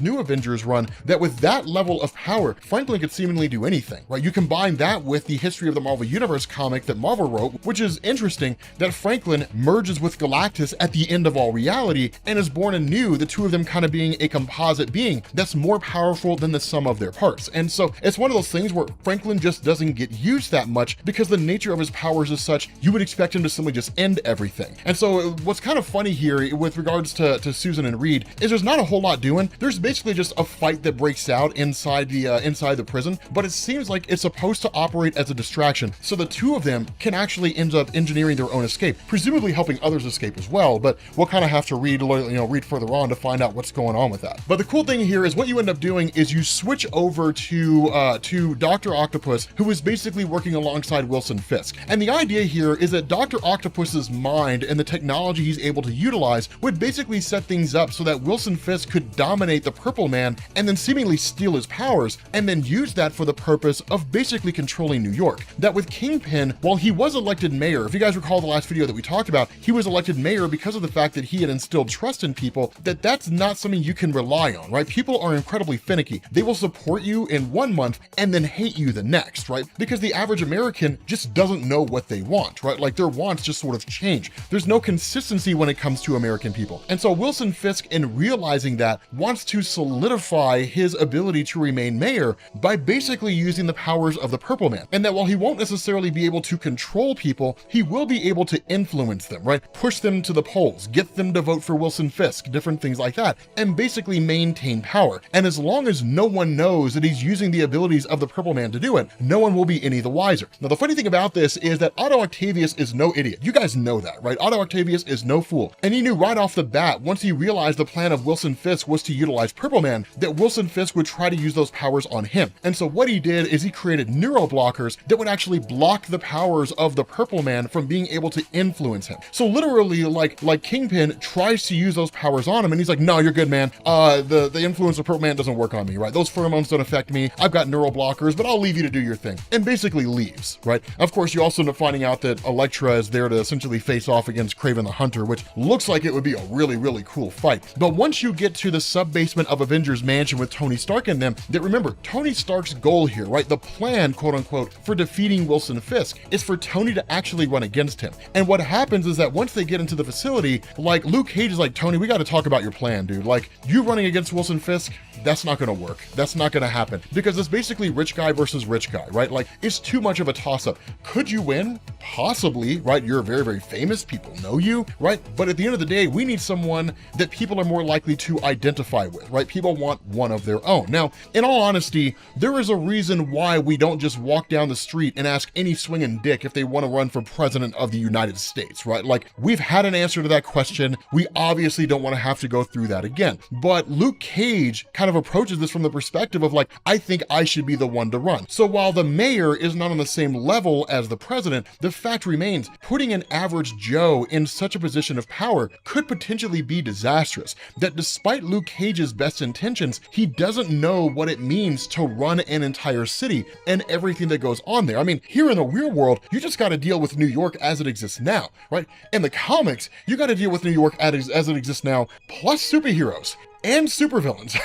New Avengers run, that with that level of power, Franklin could seemingly do anything, right? You combine that with the History of the Marvel Universe comic that Marvel wrote, which is interesting that Franklin merges with Galactus at the end of all reality and is born anew, the two of them kind of being a composite being that's more powerful than the sum of their parts. And so it's one of those things where Franklin just doesn't get used that much because the nature of his powers is such, you would expect him to simply just end everything. And so what's kind of funny here with regards to Susan and Reed is there's not a whole lot doing. There's basically just a fight that breaks out inside the prison, but it seems like it's supposed to operate as a distraction. So the two of them can actually end up engineering their own escape, presumably helping others escape as well. But we'll kind of have to read further on to find out what's going on with that. But the cool thing here is what you end up doing is you switch over to Dr. Octopus, who is basically working alongside Wilson Fisk. And the idea here is that Dr. Octopus's mind and the technology he's able to utilize would basically set things up so that Wilson Fisk could dominate the Purple Man and then seemingly steal his powers and then use that for the purpose of basically controlling New York. That with Kingpin, while he was elected mayor, if you guys recall the last video that we talked about, he was elected mayor because of the fact that he had instilled trust in people, that's not something you can rely on, right? People are incredibly finicky. They will support you in 1 month and then hate you the next, right? Because the average American just doesn't know what they want, right? Like their wants just sort of change. There's no consistency when it comes to American people. And so Wilson Fisk, in realizing that, wants to solidify his ability to remain mayor by basically using the powers of the Purple Man. And that while he won't necessarily be able to control people, he will be able to influence them, right? Push them to the polls, get them to vote for Wilson Fisk, different things like that, and basically maintain power. And as long as no one knows that he's using the abilities of the Purple Man to do it, no one will be any the wiser. Now, the funny thing about this is that Otto Octavius is no idiot. You guys know that, right? Otto Octavius is no fool. And he knew right off the bat, once he realized the plan of Wilson Fisk was to utilize Purple Man, that Wilson Fisk would try to use those powers on him. And so what he did is he created neuroblockers that would actually block the powers of the Purple Man from being able to influence him. So literally, like Kingpin tries to use those powers on him, and he's like, no, you're good, man. The influence of Purple Man doesn't work on me, right? Those pheromones don't affect me. I've got neuroblockers, but I'll leave you to do your thing. And basically leaves, right? Of course, you also end up finding out that Elektra is there to essentially face off against KRAVEN the Hunter, which looks like it would be a really, really cool fight. But once you get to the sub-basement of Avengers Mansion with Tony Stark in them, that remember, Tony Stark's goal here, right? The plan, quote unquote, for defeating Wilson Fisk is for Tony to actually run against him. And what happens is that once they get into the facility, like Luke Cage is like, Tony, we got to talk about your plan, dude. Like you running against Wilson Fisk, that's not going to work. That's not going to happen because it's basically rich guy versus rich guy, right? Like it's too much of a toss up. Could you win? Possibly, right? You're very, very famous. People know you, right? But at the end of the day, we need someone that people are more likely to identify with, right? People want one of their own. Now, in all honesty, there is a reason why we don't just walk down the street and ask any swinging dick if they want to run for president of the United States, right? Like we've had an answer to that question. We obviously don't want to have to go through that again. But Luke Cage kind of approaches this from the perspective of like, I think I should be the one to run. So while the mayor is not on the same level as the president, the fact remains putting an average Joe in such a position of power could potentially be disastrous. That despite Luke Cage's best intentions, he doesn't know what it means to run an entire city and everything that goes on there. I mean, here in the real world, you just got to deal with New York as it exists now, right? In the comics, you got to deal with New York as it exists now, plus superheroes and supervillains.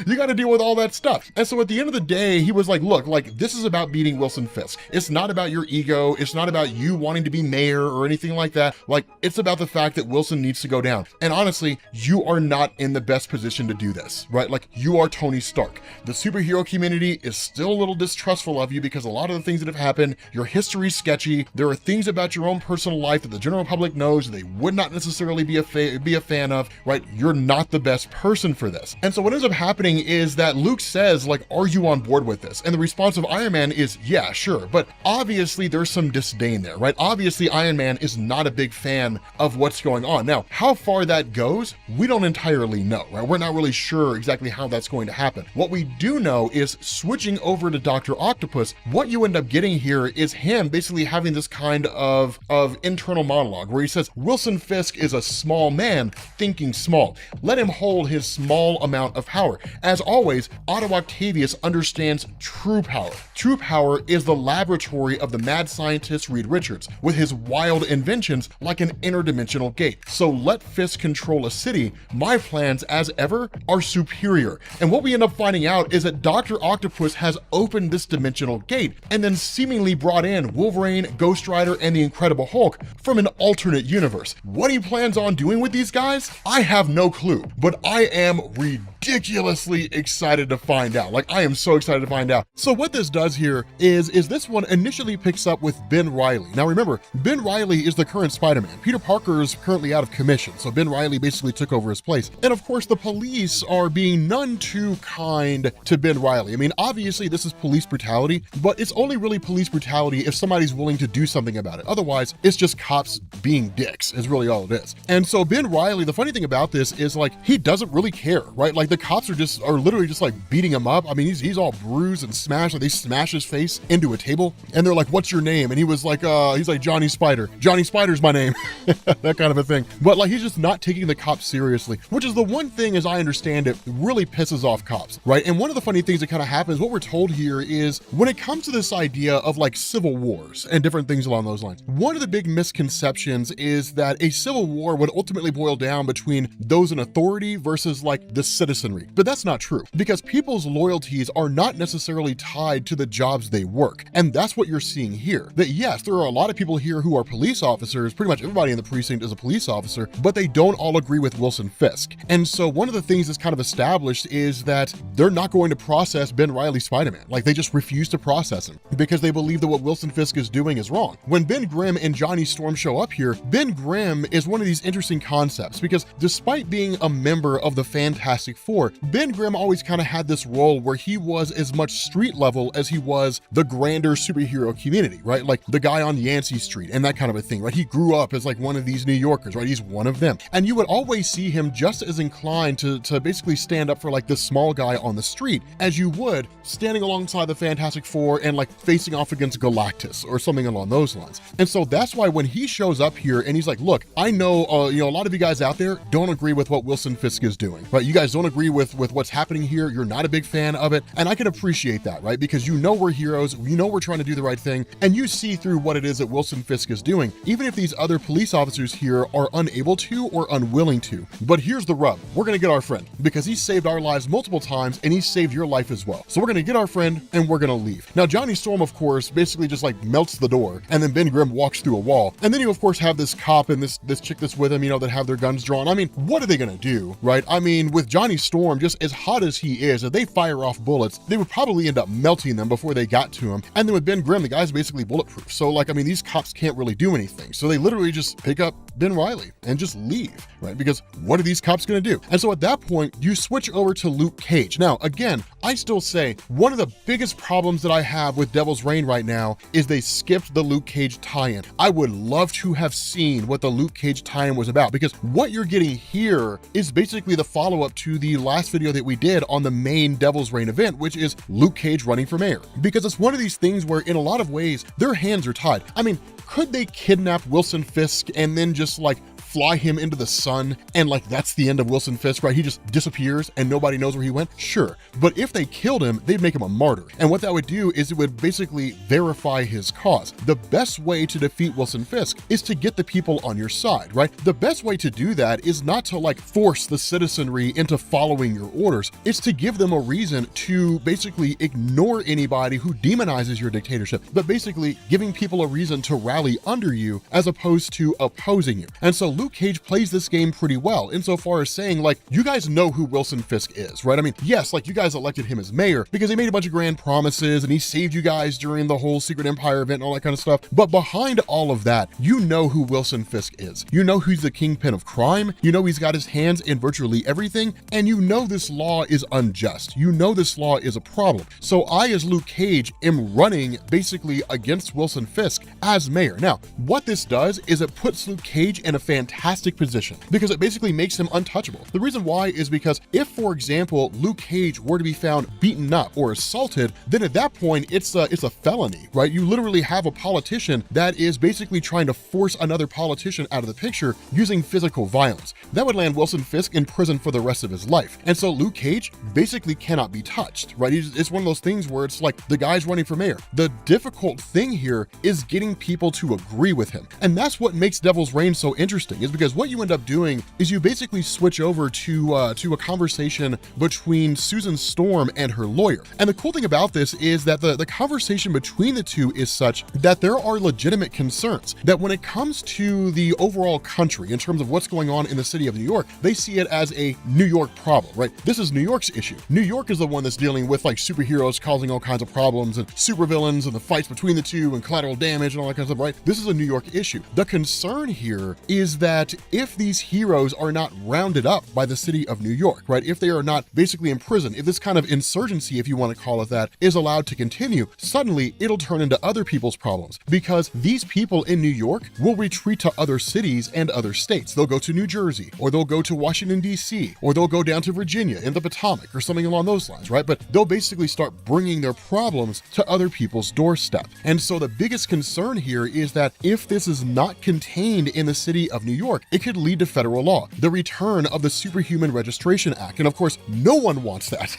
You got to deal with all that stuff. And so at the end of the day, he was like, look, like this is about beating Wilson Fisk. It's not about your ego. It's not about you wanting to be mayor or anything like that. Like it's about the fact that Wilson needs to go down. And honestly, you are not in the best position to do this, right? Like you are Tony Stark. The superhero community is still a little distrustful of you because a lot of the things that have happened, your history's sketchy. There are things about your own personal life that the general public knows they would not necessarily be a fan of, right? You're not the best person for this. And so what ends up happening is that Luke says, like, are you on board with this? And the response of Iron Man is, yeah, sure. But obviously there's some disdain there, right? Obviously Iron Man is not a big fan of what's going on. Now, how far that goes, we don't entirely know, right? We're not really sure exactly how that's going to happen. What we do know is switching over to Dr. Octopus, what you end up getting here is him basically having this kind of internal monologue where he says, Wilson Fisk is a small man thinking small. Let him hold his small amount of power. As always, Otto Octavius understands true power. True power is the laboratory of the mad scientist Reed Richards with his wild inventions like an interdimensional gate. So let Fisk control a city. My plans, as ever, are superior. And what we end up finding out is that Dr. Octopus has opened this dimensional gate and then seemingly brought in Wolverine, Ghost Rider, and the Incredible Hulk from an alternate universe. What he plans on doing with these guys, I have no clue, but I am ridiculously excited to find out. Like, I am so excited to find out. So what this does here is this one initially picks up with Ben Reilly. Now remember, Ben Reilly is the current Spider-Man. Peter Parker is currently out of commission, so Ben Reilly basically took over his place. And of course, the police are being none too kind to Ben Reilly. I mean, obviously this is police brutality, but it's only really police brutality if somebody's willing to do something about it. Otherwise, it's just cops being dicks is really all it is. And so Ben Reilly, the funny thing about this is like, he doesn't really care, right? Like the cops are literally just like beating him up. I mean, he's all bruised and smashed. Like they smash his face into a table and they're like, what's your name? And he was like, he's like, Johnny Spider. Johnny Spider's my name. That kind of a thing. But like, he's just not taking the cops seriously, which is the one thing, as I understand it, really pisses off cops, right? And one of the funny things that kind of happens, what we're told here is when it comes to this idea of like civil wars and different things along those lines, one of the big misconceptions is that a civil war would ultimately boil down between those in authority versus like the citizenry. But that's not true because people's loyalties are not necessarily tied to the jobs they work. And that's what you're seeing here. That yes, there are a lot of people here who are police officers, pretty much everybody in the precinct is a police officer, but they don't all agree with Wilson Fisk. And so one of the things that's kind of established is that they're not going to process Ben Reilly's Spider-Man. Like they just refuse to process him because they believe that what Wilson Fisk is doing is wrong. When Ben Grimm and Johnny Storm show up here, Ben Grimm is one of these interesting concepts because despite being a member of the Fantastic Four, Ben Grimm always kind of had this role where he was as much street level as he was the grander superhero community, right? Like the guy on Yancey Street and that kind of a thing, right? He grew up as like one of these New Yorkers, right? He's one of them. And you would always see him just as inclined to basically stand up for like this small guy on the street as you would standing alongside the Fantastic Four and like facing off against Galactus or something along those lines. And so that's why when he shows up here and he's like, look, I know, a lot of you guys out there don't agree with what Wilson Fisk is doing, right? You guys don't agree with what's happening here. You're not a big fan of it. And I can appreciate that, right? Because you know we're heroes, you know we're trying to do the right thing, and you see through what it is that Wilson Fisk is doing, even if these other police officers here are unable to or unwilling to. But here's the rub. We're gonna get our friend because he saved our lives multiple times and he saved your life as well. So we're gonna get our friend and we're gonna leave. Now, Johnny Storm, of course, basically just like melts the door and then Ben Grimm walks through a wall. And then you, of course, have this cop and this chick that's with him, that have their guns drawn. I mean, what are they gonna do, right? I mean, with Johnny Storm, just as hot as he is, if they fire off bullets, they would probably end up melting them before they got to him. And then with Ben Grimm, the guy's basically bulletproof. So like, I mean, these cops can't really do anything. So they literally just pick up Ben Reilly and just leave, right? Because what are these cops gonna do? And so at that point, you switch over to Luke Cage. Now, again, I still say one of the biggest problems that I have with Devil's Reign right now is they skipped the Luke Cage tie-in. I would love to have seen what the Luke Cage tie-in was about because what you're getting here is basically the follow-up to the last video that we did on the main Devil's Reign event, which is Luke Cage running for mayor. Because it's one of these things where in a lot of ways, their hands are tied. I mean, could they kidnap Wilson Fisk and then just like fly him into the sun and like that's the end of Wilson Fisk, right? He just disappears and nobody knows where he went? Sure. But if they killed him, they'd make him a martyr. And what that would do is it would basically verify his cause. The best way to defeat Wilson Fisk is to get the people on your side, right? The best way to do that is not to like force the citizenry into following your orders. It's to give them a reason to basically ignore anybody who demonizes your dictatorship, but basically giving people a reason to rally under you as opposed to opposing you. And so Luke Cage plays this game pretty well insofar as saying like, you guys know who Wilson Fisk is, right? I mean, yes, like you guys elected him as mayor because he made a bunch of grand promises and he saved you guys during the whole Secret Empire event and all that kind of stuff. But behind all of that, you know who Wilson Fisk is. You know who's the kingpin of crime. You know he's got his hands in virtually everything. And you know this law is unjust. You know this law is a problem. So I, as Luke Cage, am running basically against Wilson Fisk as mayor. Now, what this does is it puts Luke Cage in a fantastic position because it basically makes him untouchable. The reason why is because if, for example, Luke Cage were to be found beaten up or assaulted, then at that point, it's a felony, right? You literally have a politician that is basically trying to force another politician out of the picture using physical violence. That would land Wilson Fisk in prison for the rest of his life. And so Luke Cage basically cannot be touched, right? It's one of those things where it's like the guy's running for mayor. The difficult thing here is getting people to agree with him. And that's what makes Devil's Reign so interesting, is because what you end up doing is you basically switch over to a conversation between Susan Storm and her lawyer. And the cool thing about this is that the conversation between the two is such that there are legitimate concerns that when it comes to the overall country in terms of what's going on in the city of New York, they see it as a New York problem, right? This is New York's issue. New York is the one that's dealing with like superheroes causing all kinds of problems and supervillains and the fights between the two and collateral damage and all that kind of stuff, right? This is a New York issue. The concern here is that if these heroes are not rounded up by the city of New York, right? If they are not basically imprisoned, if this kind of insurgency, if you want to call it that, is allowed to continue, suddenly it'll turn into other people's problems because these people in New York will retreat to other cities and other states. They'll go to New Jersey, or they'll go to Washington, D.C., or they'll go down to Virginia in the Potomac or something along those lines, right? But they'll basically start bringing their problems to other people's doorstep. And so the biggest concern here is that if this is not contained in the city of New York, it could lead to federal law, the return of the Superhuman Registration Act. And of course, no one wants that.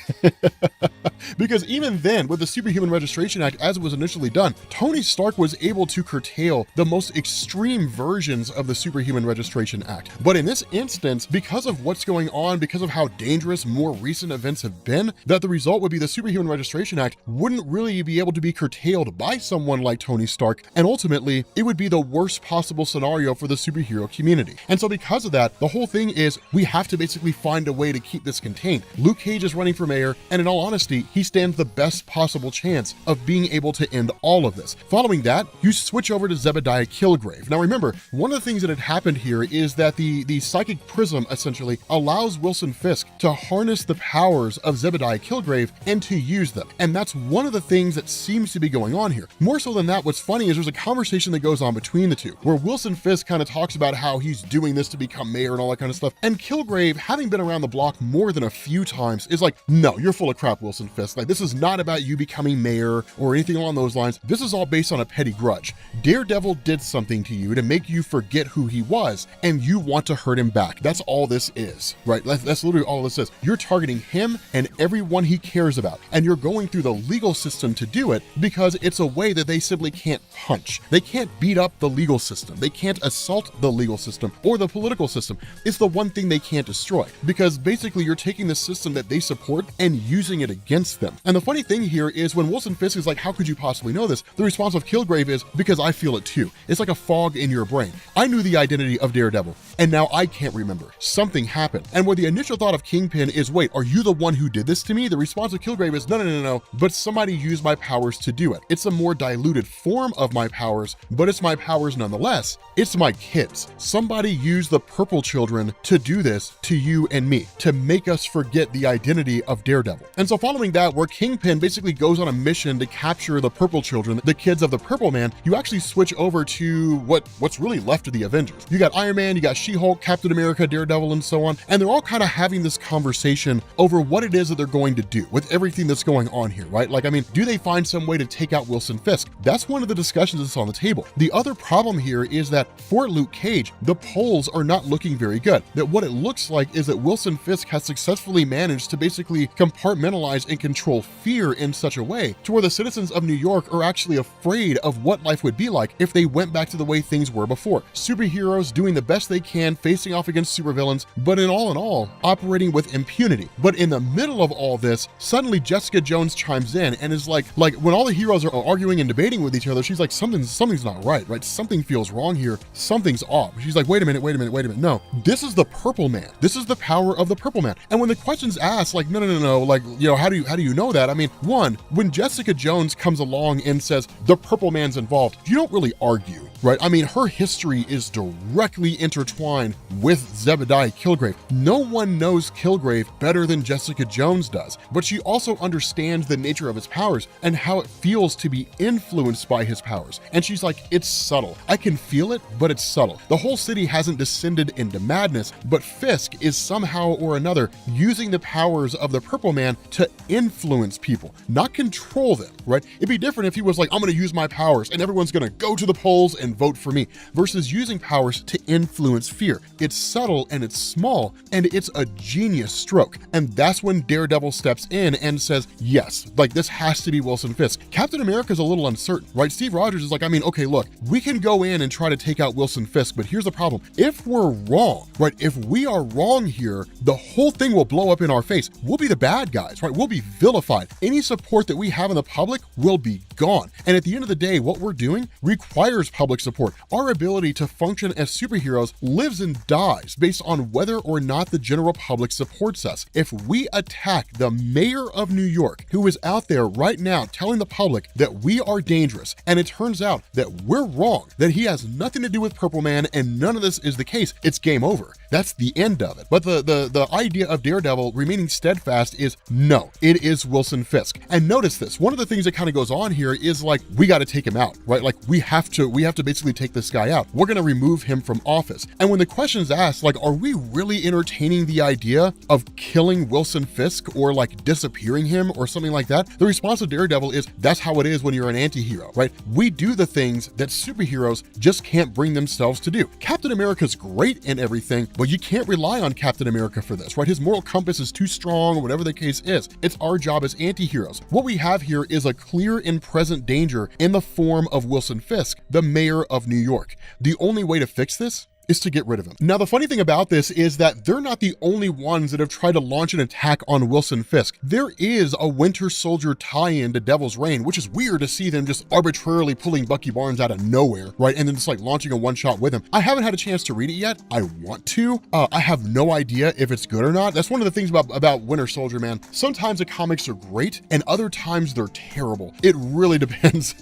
Because even then, with the Superhuman Registration Act, as it was initially done, Tony Stark was able to curtail the most extreme versions of the Superhuman Registration Act. But in this instance, because of what's going on, because of how dangerous more recent events have been, that the result would be the Superhuman Registration Act wouldn't really be able to be curtailed by someone like Tony Stark, and ultimately, it would be the worst possible scenario for the superhero community. And so because of that, the whole thing is we have to basically find a way to keep this contained. Luke Cage is running for mayor, and in all honesty, he stands the best possible chance of being able to end all of this. Following that, you switch over to Zebediah Killgrave. Now remember, one of the things that had happened here is that the psychic prism essentially allows Wilson Fisk to harness the powers of Zebediah Killgrave and to use them. And that's one of the things that seems to be going on here. More so than that, what's funny is there's a conversation that goes on between the two, where Wilson Fisk kind of talks about how he's doing this to become mayor and all that kind of stuff. And Killgrave, having been around the block more than a few times, is like, no, you're full of crap, Wilson Fisk. Like, this is not about you becoming mayor or anything along those lines. This is all based on a petty grudge. Daredevil did something to you to make you forget who he was, and you want to hurt him back. That's all this is, right? That's literally all this is. You're targeting him and everyone he cares about, and you're going through the legal system to do it because it's a way that they simply can't punch. They can't beat up the legal system. They can't assault the legal system or the political system. It's the one thing they can't destroy, because basically you're taking the system that they support and using it against them. And the funny thing here is when Wilson Fisk is like, how could you possibly know this? The response of Killgrave is, because I feel it too. It's like a fog in your brain. I knew the identity of Daredevil, and now I can't remember. Something happened. And where the initial thought of Kingpin is, wait, are you the one who did this to me? The response of Killgrave is, no, but somebody used my powers to do it. It's a more diluted form of my powers, but it's my powers nonetheless. It's my kids. Somebody used the purple children to do this to you and me, to make us forget the identity of Daredevil. And so following that, where Kingpin basically goes on a mission to capture the purple children, the kids of the Purple Man, you actually switch over to what's really left of the Avengers. You got Iron Man, you got She-Hulk, Captain America, Daredevil, and so on. And they're all kind of having this conversation over what it is that they're going to do with everything that's going on here, right? Like, I mean, do they find some way to take out Wilson Fisk? That's one of the discussions that's on the table. The other problem here is that for Luke Cage, the polls are not looking very good. That what it looks like is that Wilson Fisk has successfully managed to basically compartmentalize and control fear in such a way to where the citizens of New York are actually afraid of what life would be like if they went back to the way things were before. Superheroes doing the best they can, facing off against supervillains, but in all, operating with impunity. But in the middle of all this, suddenly Jessica Jones chimes in and is like when all the heroes are arguing and debating with each other, she's like, something's not right? Something feels wrong here. Something's off. She's like, wait a minute. No, this is the Purple Man. This is the power of the Purple Man. And when the question's asked, like, no, like, you know, how do you know that? I mean, one, when Jessica Jones comes along and says the Purple Man's involved, you don't really argue, right? I mean, her history is directly intertwined with Zebediah Kilgrave. No one knows Kilgrave better than Jessica Jones does, but she also understands the nature of his powers and how it feels to be influenced by his powers. And she's like, it's subtle. I can feel it, but it's subtle. The whole city hasn't descended into madness, but Fisk is somehow or another using the powers of the Purple Man to influence people, not control them, right? It'd be different if he was like, I'm gonna use my powers and everyone's gonna go to the polls and vote for me, versus using powers to influence fear. It's subtle and it's small, and it's a genius stroke. And that's when Daredevil steps in and says, yes, like this has to be Wilson Fisk. Captain America's a little uncertain, right? Steve Rogers is like, I mean, okay, look, we can go in and try to take out Wilson Fisk, but here's the problem. If we're wrong, right? If we are wrong here, the whole thing will blow up in our face. We'll be the bad guys, right? We'll be vilified. Any support that we have in the public will be gone. And at the end of the day, what we're doing requires public support. Our ability to function as superheroes lives and dies based on whether or not the general public supports us. If we attack the mayor of New York, who is out there right now telling the public that we are dangerous, and it turns out that we're wrong, that he has nothing to do with Purple Man and none of this is the case, it's game over. That's the end of it. But the idea of Daredevil remaining steadfast is no, it is Wilson Fisk. And notice this, one of the things that kind of goes on here is like, we got to take him out, right? Like we have to basically take this guy out. We're going to remove him from office. And when the question is asked, like, are we really entertaining the idea of killing Wilson Fisk or like disappearing him or something like that? The response of Daredevil is, that's how it is when you're an anti-hero, right? We do the things that superheroes just can't bring themselves to do. Captain America's great and everything, but you can't rely on Captain America for this, right? His moral compass is too strong or whatever the case is. It's our job as anti-heroes. What we have here is a clear and present danger in the form of Wilson Fisk, the mayor of New York. The only way to fix this is to get rid of him. Now, the funny thing about this is that they're not the only ones that have tried to launch an attack on Wilson Fisk. There is a Winter Soldier tie-in to Devil's Reign, which is weird to see them just arbitrarily pulling Bucky Barnes out of nowhere, right? And then just like launching a one-shot with him. I haven't had a chance to read it yet. I want to. I have no idea if it's good or not. That's one of the things about Winter Soldier, man. Sometimes the comics are great and other times they're terrible. It really depends.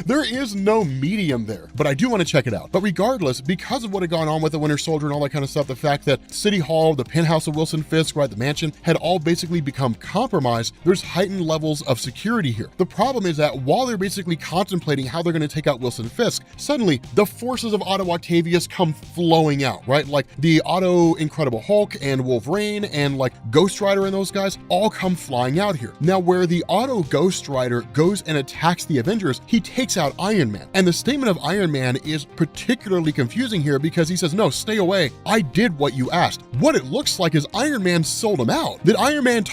There is no medium there, but I do want to check it out. But regardless, because of what had gone on with the Winter Soldier and all that kind of stuff, the fact that City Hall, the penthouse of Wilson Fisk, right, the mansion, had all basically become compromised, there's heightened levels of security here. The problem is that while they're basically contemplating how they're going to take out Wilson Fisk, suddenly the forces of Otto Octavius come flowing out, right? Like the Otto Incredible Hulk and Wolverine and like Ghost Rider and those guys all come flying out here. Now, where the Otto Ghost Rider goes and attacks the Avengers, he takes out Iron Man. And the statement of Iron Man is particularly confusing here because he says, no, stay away. I did what you asked. What it looks like is Iron Man sold him out. That Iron Man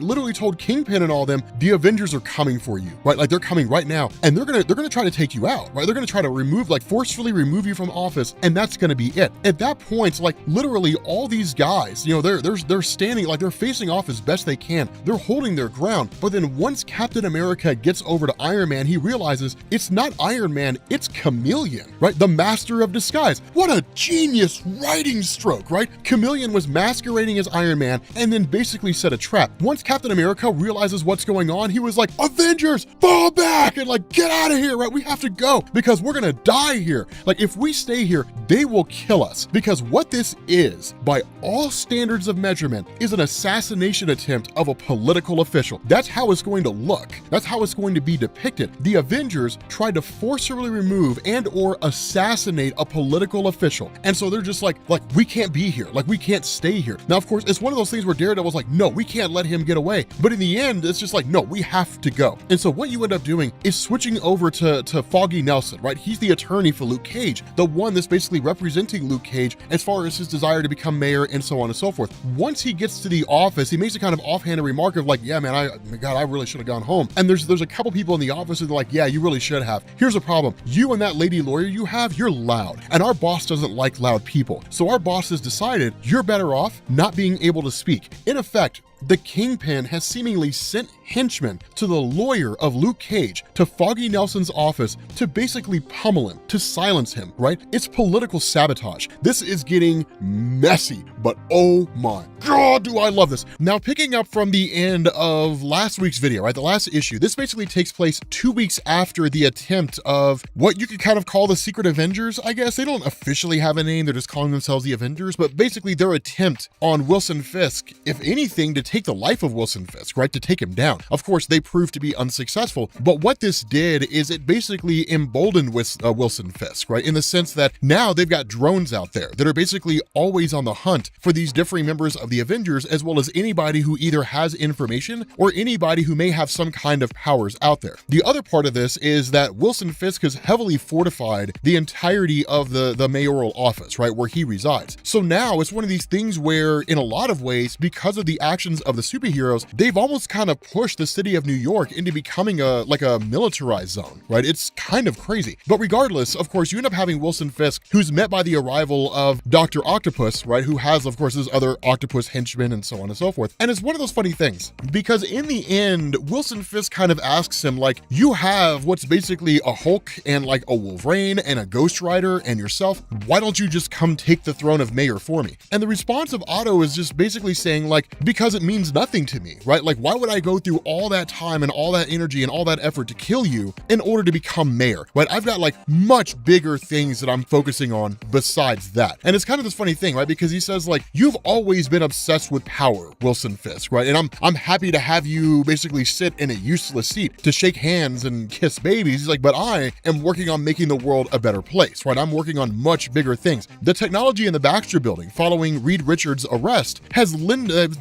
literally told Kingpin and all them, the Avengers are coming for you, right? Like they're coming right now and they're gonna try to take you out, right? They're gonna try to forcefully remove you from office, and that's gonna be it. At that point, like literally all these guys, you know, they're standing, like they're facing off as best they can. They're holding their ground. But then once Captain America gets over to Iron Man, he realizes it's not Iron Man, it's Chameleon, right? The master of disguise. What a genius writing stroke, right? Chameleon was masquerading as Iron Man and then basically set a trap. Once Captain America realizes what's going on, he was like, Avengers, fall back and like, get out of here, right? We have to go because we're gonna die here. Like if we stay here, they will kill us, because what this is, by all standards of measurement, is an assassination attempt of a political official. That's how it's going to look. That's how it's going to be depicted. The Avengers tried to forcibly remove and or assassinate a political political official. And so they're just like, we can't be here. Like, we can't stay here. Now, of course, it's one of those things where Daredevil's like, no, we can't let him get away. But in the end, it's just like, no, we have to go. And so what you end up doing is switching over to Foggy Nelson, right? He's the attorney for Luke Cage, the one that's basically representing Luke Cage as far as his desire to become mayor and so on and so forth. Once he gets to the office, he makes a kind of offhanded remark of like, yeah, man, I really should have gone home. And there's a couple people in the office who are like, yeah, you really should have. Here's a problem. You and that lady lawyer you have, you're loud. And our boss doesn't like loud people. So our boss has decided you're better off not being able to speak. In effect, the Kingpin has seemingly sent henchmen to the lawyer of Luke Cage to Foggy Nelson's office to basically pummel him, to silence him, right? It's political sabotage. This is getting messy, but oh my God, do I love this. Now, picking up from the end of last week's video, right? The last issue, this basically takes place 2 weeks after the attempt of what you could kind of call the Secret Avengers, I guess. They don't officially have a name. They're just calling themselves the Avengers, but basically their attempt on Wilson Fisk, if anything, to take the life of Wilson Fisk, right? To take him down. Of course, they proved to be unsuccessful, but what this did is it basically emboldened Wilson Fisk, right? In the sense that now they've got drones out there that are basically always on the hunt for these differing members of the Avengers, as well as anybody who either has information or anybody who may have some kind of powers out there. The other part of this is that Wilson Fisk has heavily fortified the entirety of the mayoral office, right? Where he resides. So now it's one of these things where in a lot of ways, because of the actions of the superheroes, they've almost kind of pushed the city of New York into becoming a militarized zone, right? It's kind of crazy. But regardless, of course, you end up having Wilson Fisk, who's met by the arrival of Dr. Octopus, right? Who has, of course, his other octopus henchmen and so on and so forth. And it's one of those funny things, because in the end, Wilson Fisk kind of asks him, like, you have what's basically a Hulk and like a Wolverine and a Ghost Rider and yourself. Why don't you just come take the throne of mayor for me? And the response of Otto is just basically saying, like, because it means nothing to me, right? Like, why would I go through all that time and all that energy and all that effort to kill you in order to become mayor, right? I've got like much bigger things that I'm focusing on besides that. And it's kind of this funny thing, right? Because he says, like, you've always been obsessed with power, Wilson Fisk, right? And I'm happy to have you basically sit in a useless seat to shake hands and kiss babies. He's like, but I am working on making the world a better place, right? I'm working on much bigger things. The technology in the Baxter building following Reed Richards' arrest has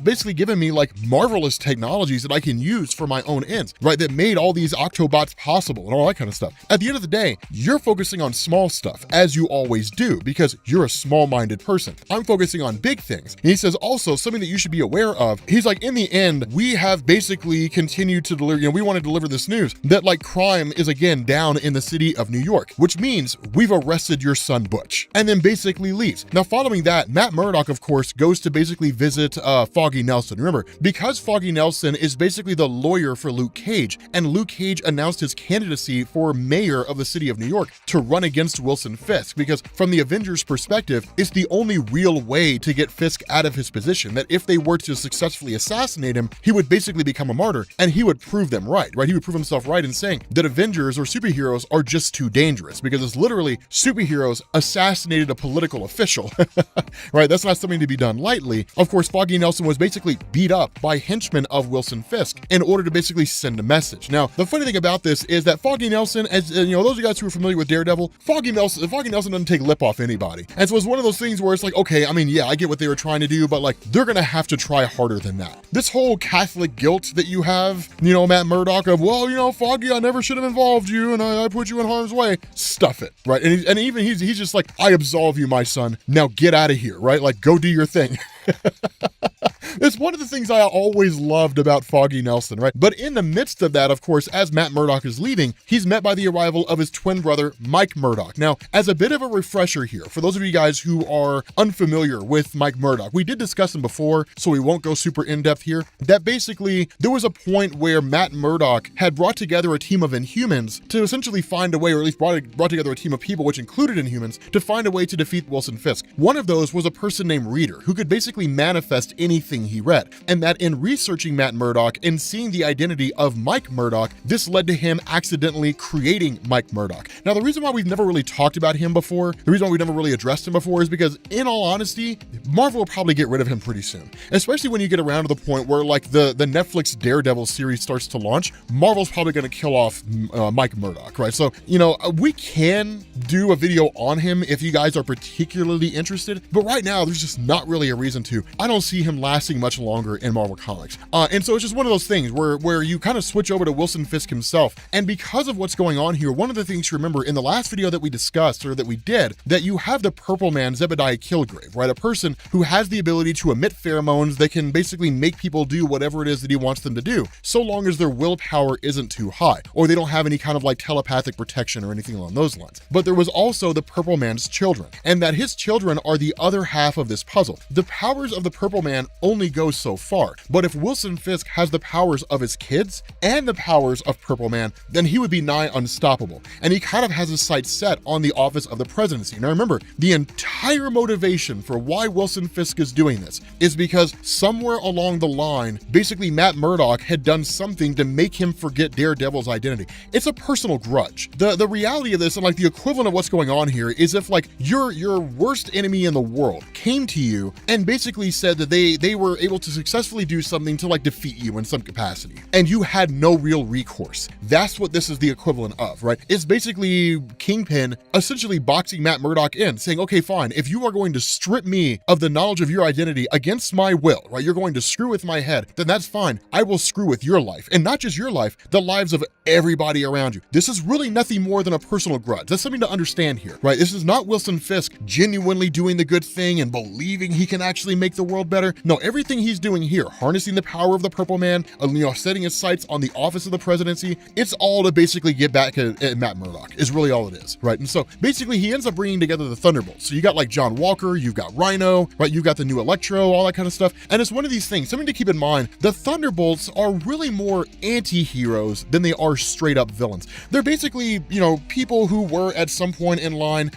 basically given me like marvelous technologies that I can use for my own ends, right? That made all these Octobots possible and all that kind of stuff. At the end of the day, you're focusing on small stuff, as you always do, because you're a small-minded person. I'm focusing on big things. And he says also something that you should be aware of. He's like, in the end, we have basically continued to deliver, we want to deliver this news that like crime is again down in the city of New York, which means we've arrested your son Butch, and then basically leaves. Now, following that, Matt Murdock, of course, goes to basically visit Foggy Nelson. Remember, because Foggy Nelson is basically the lawyer for Luke Cage, and Luke Cage announced his candidacy for mayor of the city of New York to run against Wilson Fisk, because from the Avengers' perspective, it's the only real way to get Fisk out of his position, that if they were to successfully assassinate him, he would basically become a martyr, and he would prove them right? He would prove himself right in saying that Avengers or superheroes are just too dangerous, because it's literally superheroes assassinated a political official, right? That's not something to be done lightly. Of course, Foggy Nelson was basically beat up by henchmen of Wilson Fisk in order to basically send a message. Now, the funny thing about this is that Foggy Nelson, as those of you guys who are familiar with Daredevil, Foggy Nelson doesn't take lip off anybody. And so it's one of those things where it's like, okay, I mean, yeah, I get what they were trying to do, but like, they're gonna have to try harder than that. This whole Catholic guilt that you have, Matt Murdock of, well, Foggy, I never should have involved you and I put you in harm's way. Stuff it, right? And even he's just like, I absolve you, my son. Now get out of here, right? Like, go do your thing. It's one of the things I always loved about Foggy Nelson, right? But in the midst of that, of course, as Matt Murdock is leaving, he's met by the arrival of his twin brother, Mike Murdock. Now, as a bit of a refresher here, for those of you guys who are unfamiliar with Mike Murdock, we did discuss him before, so we won't go super in-depth here, that basically there was a point where Matt Murdock had brought together a team of Inhumans to essentially find a way, or at least brought together a team of people, which included Inhumans, to find a way to defeat Wilson Fisk. One of those was a person named Reader, who could basically manifest anything he he read, and that in researching Matt Murdock and seeing the identity of Mike Murdock, this led to him accidentally creating Mike Murdock. Now, the reason why we've never really talked about him before, the reason why we've never really addressed him before is because, in all honesty, Marvel will probably get rid of him pretty soon, especially when you get around to the point where like the Netflix Daredevil series starts to launch. Marvel's probably going to kill off Mike Murdock, right? So, you know, we can do a video on him if you guys are particularly interested, but right now there's just not really a reason to. I don't see him lasting much longer in Marvel Comics. And so it's just one of those things where you kind of switch over to Wilson Fisk himself. And because of what's going on here, one of the things to remember in the last video that we discussed, or that we did, that you have the Purple Man, Zebediah Killgrave, right? A person who has the ability to emit pheromones that can basically make people do whatever it is that he wants them to do, so long as their willpower isn't too high, or they don't have any kind of like telepathic protection or anything along those lines. But there was also the Purple Man's children, and that his children are the other half of this puzzle. The powers of the Purple Man only go so far, but if Wilson Fisk has the powers of his kids and the powers of Purple Man, then he would be nigh unstoppable. And he kind of has his sights set on the office of the presidency. Now remember, the entire motivation for why Wilson Fisk is doing this is because somewhere along the line, basically Matt Murdock had done something to make him forget Daredevil's identity. It's a personal grudge. The reality of this, and like the equivalent of what's going on here, is if like your worst enemy in the world came to you and basically said that they were able to successfully do something to like defeat you in some capacity, and you had no real recourse. That's what this is the equivalent of, right? It's basically Kingpin essentially boxing Matt Murdock in, saying, okay, fine, if you are going to strip me of the knowledge of your identity against my will, right? You're going to screw with my head, then that's fine. I will screw with your life, and not just your life, the lives of everybody around you. This is really nothing more than a personal grudge. That's something to understand here, right? This is not Wilson Fisk genuinely doing the good thing and believing he can actually make the world better. No, everything he's doing here, harnessing the power of the Purple Man, setting his sights on the office of the presidency, it's all to basically get back at Matt Murdock, is really all it is, right? And so basically he ends up bringing together the Thunderbolts. So you got like John Walker, you've got RHINO, right? You've got the new Electro, all that kind of stuff. And it's one of these things, something to keep in mind, the Thunderbolts are really more anti-heroes than they are straight up villains. They're basically, you know, people who were at some point in line,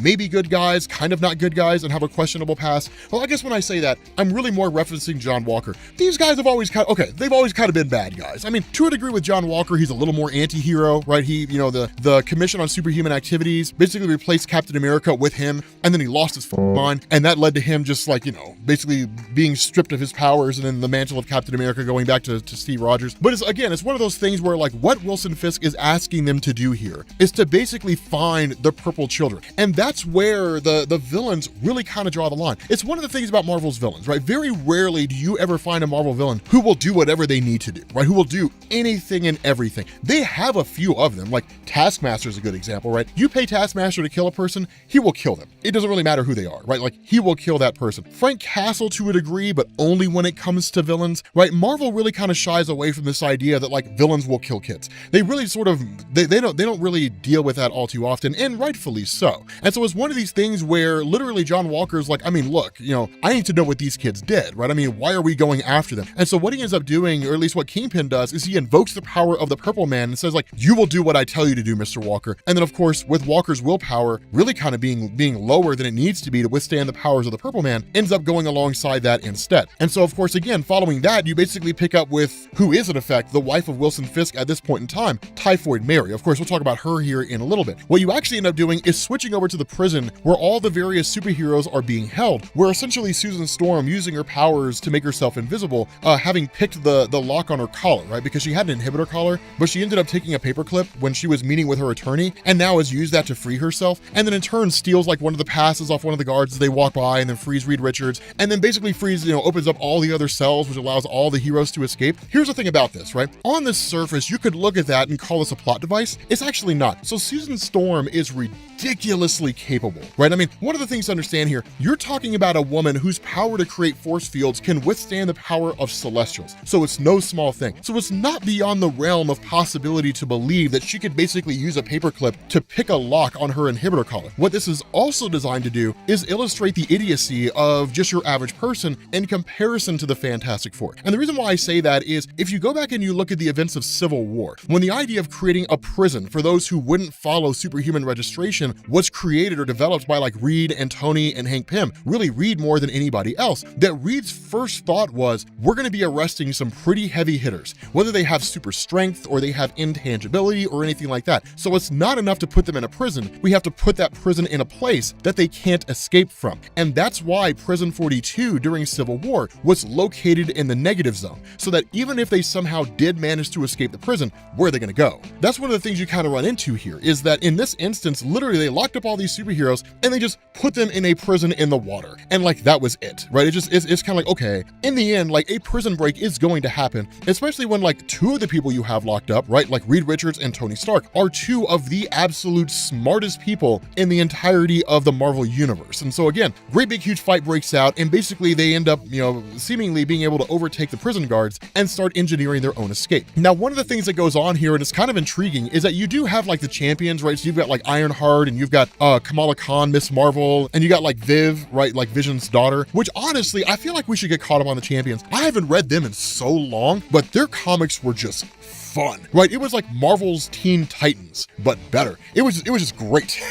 maybe good guys, kind of not good guys, and have a questionable past. Well, I guess when I say that, I'm really more referencing John Walker. These guys have always they've always kind of been bad guys. I mean, to a degree with John Walker, he's a little more anti-hero, right? He, you know, the Commission on Superhuman Activities basically replaced Captain America with him, and then he lost his mind, and that led to him just like, you know, basically being stripped of his powers, and then the mantle of Captain America going back to Steve Rogers. But it's one of those things where like what Wilson Fisk is asking them to do here is to basically find the purple children. And that's where the villains really kind of draw the line. It's one of the things about Marvel's villains, right? Very rarely do you ever find a Marvel villain who will do whatever they need to do, right? Who will do anything and everything. They have a few of them, like Taskmaster is a good example, right? You pay Taskmaster to kill a person, he will kill them. It doesn't really matter who they are, right? Like he will kill that person. Frank Castle to a degree, but only when it comes to villains, right? Marvel really kind of shies away from this idea that like villains will kill kids. They really sort of, they don't really deal with that all too often, and rightfully so. And so it's one of these things where literally John Walker's like, I mean, look, you know, I need to know what these kids did, right? I mean, why are we going after them? And so what he ends up doing, or at least what Kingpin does, is he invokes the power of the Purple Man and says like, you will do what I tell you to do, Mr. Walker. And then of course, with Walker's willpower really kind of being lower than it needs to be to withstand the powers of the Purple Man, ends up going alongside that instead. And so of course, again, following that, you basically pick up with who is in effect the wife of Wilson Fisk at this point in time, TYPHOID Mary. Of course, we'll talk about her here in a little bit. What you actually end up doing is switching over to the prison where all the various superheroes are being held, where essentially Susan Storm, using her powers to make herself invisible, having picked the lock on her collar, right? Because she had an inhibitor collar, but she ended up taking a paperclip when she was meeting with her attorney, and now has used that to free herself, and then in turn steals like one of the passes off one of the guards as they walk by, and then frees Reed Richards, and then basically frees, you know, opens up all the other cells, which allows all the heroes to escape. Here's the thing about this, right? On the surface, you could look at that and call this a plot device. It's actually not. So Susan Storm is ridiculously capable, right? I mean, one of the things to understand here, you're talking about a woman whose power to create force fields can withstand the power of Celestials. So it's no small thing. So it's not beyond the realm of possibility to believe that she could basically use a paperclip to pick a lock on her inhibitor collar. What this is also designed to do is illustrate the idiocy of just your average person in comparison to the Fantastic Four. And the reason why I say that is if you go back and you look at the events of Civil War, when the idea of creating a prison for those who wouldn't follow superhuman registration was created or developed by like Reed and Tony and Hank Pym, really Reed more than anybody else, that Reed's first thought was, we're going to be arresting some pretty heavy hitters, whether they have super strength or they have intangibility or anything like that. So it's not enough to put them in a prison. We have to put that prison in a place that they can't escape from. And that's why Prison 42 during Civil War was located in the negative zone, so that even if they somehow did manage to escape the prison, where are they going to go? That's one of the things you kind of run into here, is that in this instance, literally they locked up all these superheroes and they just put them in a prison in the water. And like, that was it, right? It's kind of like, okay, in the end, like a prison break is going to happen, especially when like two of the people you have locked up, right? Like Reed Richards and Tony Stark are two of the absolute smartest people in the entirety of the Marvel universe. And so again, great big huge fight breaks out, and basically they end up, seemingly being able to overtake the prison guards and start engineering their own escape. Now, one of the things that goes on here, and it's kind of intriguing, is that you do have like the champions, right? So you've got like Ironheart, and you've got Kamala Khan, Miss Marvel, and you got like Viv, right? Like Vision's daughter, which honestly, I feel like we should get caught up on the champions. I haven't read them in so long, but their comics were just fun, right? It was like Marvel's Teen Titans, but better. It was just great.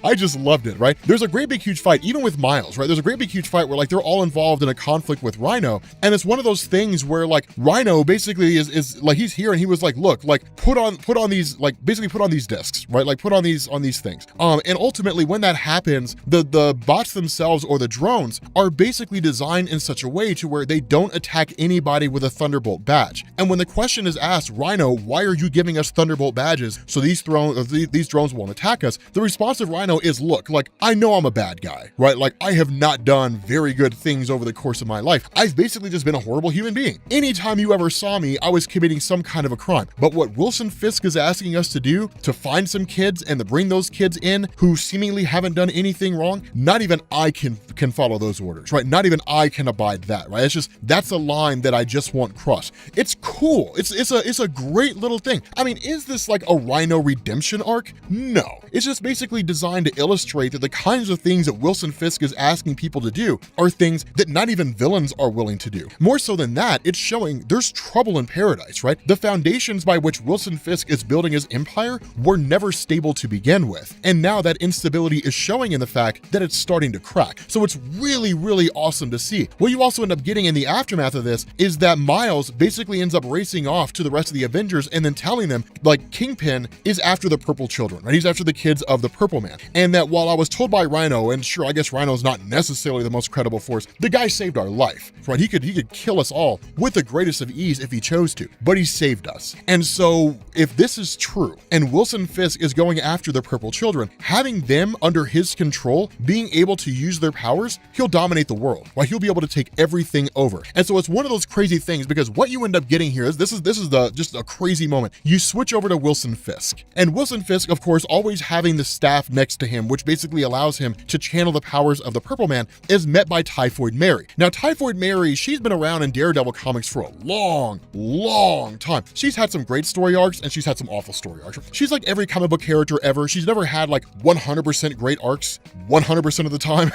I just loved it, right? There's a great big huge fight, even with Miles, right? There's a great big huge fight where like they're all involved in a conflict with RHINO, and it's one of those things where like RHINO basically is like, he's here and he was like, look, like put on these, like basically put on these discs, right? Like put on these things. And ultimately when that happens, the bots themselves, or the drones, are basically designed in such a way to where they don't attack anybody with a Thunderbolt badge. And when the question is asked, RHINO, why are you giving us Thunderbolt badges so these drones won't attack us? The response of RHINO is, look, like, I know I'm a bad guy, right? Like, I have not done very good things over the course of my life. I've basically just been a horrible human being. Anytime you ever saw me, I was committing some kind of a crime. But what Wilson Fisk is asking us to do, to find some kids and to bring those kids in who seemingly haven't done anything wrong, not even I can follow those orders, right? Not even I can abide that, right? It's just, that's a line that I just want crossed. It's cool. It's a great little thing. I mean, is this like a RHINO redemption arc? No. It's just basically designed to illustrate that the kinds of things that Wilson Fisk is asking people to do are things that not even villains are willing to do. More so than that, it's showing there's trouble in paradise, right? The foundations by which Wilson Fisk is building his empire were never stable to begin with. And now that instability is showing in the fact that it's starting to crack. So it's really, really awesome to see. What you also end up getting in the aftermath of this is that Miles basically ends up racing off to the rest of the Avengers and then telling them, like, Kingpin is after the purple children, right? He's after the kids of the Purple Man. And that while I was told by RHINO, and sure, I guess RHINO is not necessarily the most credible force, the guy saved our life, right? He could kill us all with the greatest of ease if he chose to, but he saved us. And so if this is true, and Wilson Fisk is going after the Purple Children, having them under his control, being able to use their powers, he'll dominate the world, right? He'll be able to take everything over. And so it's one of those crazy things, because what you end up getting here is, this is just a crazy moment. You switch over to Wilson Fisk, and Wilson Fisk, of course, always having the staff next to him, which basically allows him to channel the powers of the Purple Man, is met by TYPHOID Mary. Now, TYPHOID Mary, she's been around in Daredevil comics for a long time. She's had some great story arcs, and she's had some awful story arcs. She's like every comic book character ever. She's never had like 100% great arcs 100% of the time.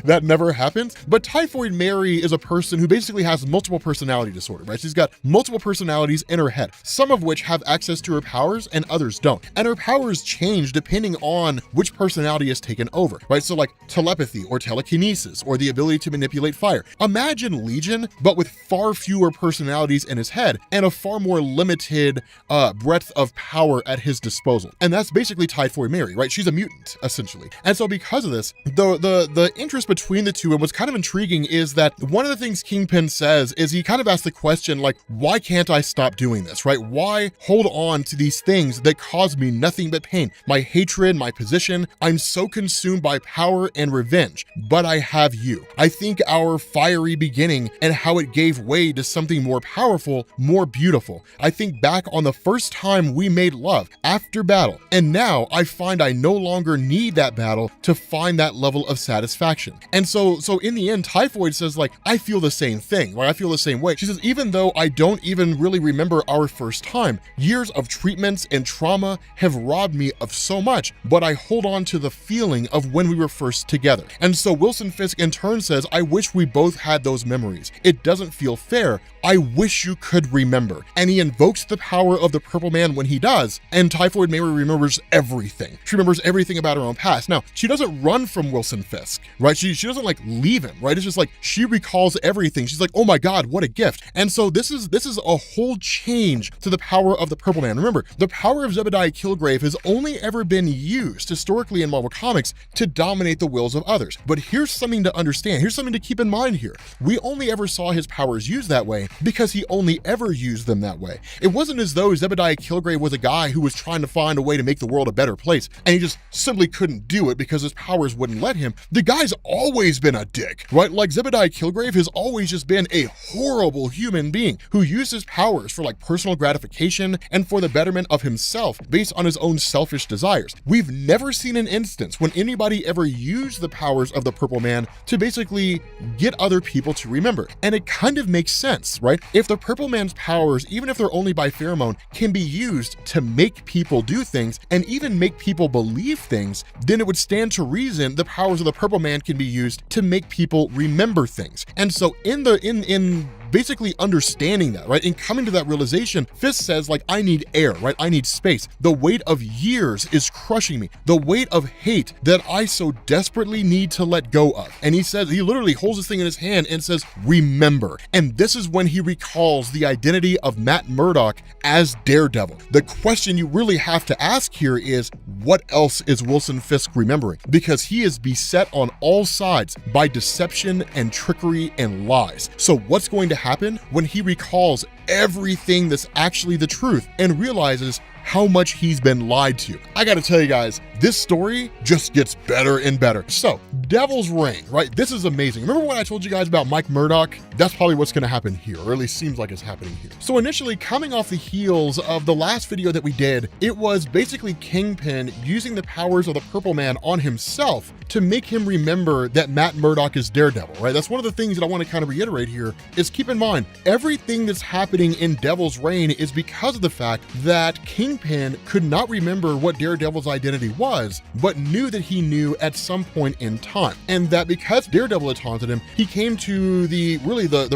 That never happens. But TYPHOID Mary is a person who basically has multiple personality disorder, right? She's got multiple personalities in her head, some of which have access to her powers and others don't. And her powers change depending on which personality is taken over, right? So like telepathy or telekinesis or the ability to manipulate fire. Imagine Legion, but with far fewer personalities in his head and a far more limited breadth of power at his disposal. And that's basically TYPHOID Mary, right? She's a mutant, essentially. And so because of this, the interest between the two, and what's kind of intriguing, is that one of the things Kingpin says is he kind of asks the question, like, why can't I stop doing this, right? Why hold on to these things that cause me nothing but pain? My hatred, my position, I'm so consumed by power and revenge, but I have you. I think our fiery beginning and how it gave way to something more powerful, more beautiful. I think back on the first time we made love after battle, and now I find I no longer need that battle to find that level of satisfaction. And so in the end, TYPHOID says, like, I feel the same thing, right? I feel the same way. She says, even though I don't even really remember our first time, years of treatments and trauma have robbed me me of so much, but I hold on to the feeling of when we were first together. And so Wilson Fisk in turn says, I wish we both had those memories. It doesn't feel fair. I wish you could remember. And he invokes the power of the Purple Man when he does, and Typhoid Mary remembers everything. She remembers everything about her own past. Now, she doesn't run from Wilson Fisk, right? She doesn't like leave him, right? It's just like she recalls everything. She's like, oh my God, what a gift. And so this is a whole change to the power of the Purple Man. Remember, the power of Zebediah Killgrave has only ever been used historically in Marvel Comics to dominate the wills of others. But here's something to understand. Here's something to keep in mind here. We only ever saw his powers used that way because he only ever used them that way. It wasn't as though Zebediah Killgrave was a guy who was trying to find a way to make the world a better place, and he just simply couldn't do it because his powers wouldn't let him. The guy's always been a dick, right? Like Zebediah Killgrave has always just been a horrible human being who used his powers for like personal gratification and for the betterment of himself based on his own selfish desires. We've never seen an instance when anybody ever used the powers of the Purple Man to basically get other people to remember. And it kind of makes sense, right? If the Purple Man's powers, even if they're only by pheromone, can be used to make people do things and even make people believe things, then it would stand to reason the powers of the Purple Man can be used to make people remember things. And so in basically understanding that, right, and coming to that realization, Fisk says, like, I need air, right? I need space. The weight of years is crushing me. The weight of hate that I so desperately need to let go of. And he says, he literally holds this thing in his hand and says, remember. And this is when he recalls the identity of Matt Murdock as Daredevil. The question you really have to ask here is, what else is Wilson Fisk remembering? Because he is beset on all sides by deception and trickery and lies. So what's going to happen when he recalls everything that's actually the truth and realizes how much he's been lied to? I gotta tell you guys, this story just gets better and better. So, Devil's Reign, right? This is amazing. Remember when I told you guys about Mike Murdock? That's probably what's gonna happen here, or at least seems like it's happening here. So initially, coming off the heels of the last video that we did, it was basically Kingpin using the powers of the Purple Man on himself to make him remember that Matt Murdock is Daredevil, right? That's one of the things that I want to kind of reiterate here is keep in mind, everything that's happening in Devil's Reign is because of the fact that Kingpin could not remember what Daredevil's identity was, but knew that he knew at some point in time. And that because Daredevil had taunted him, he came to the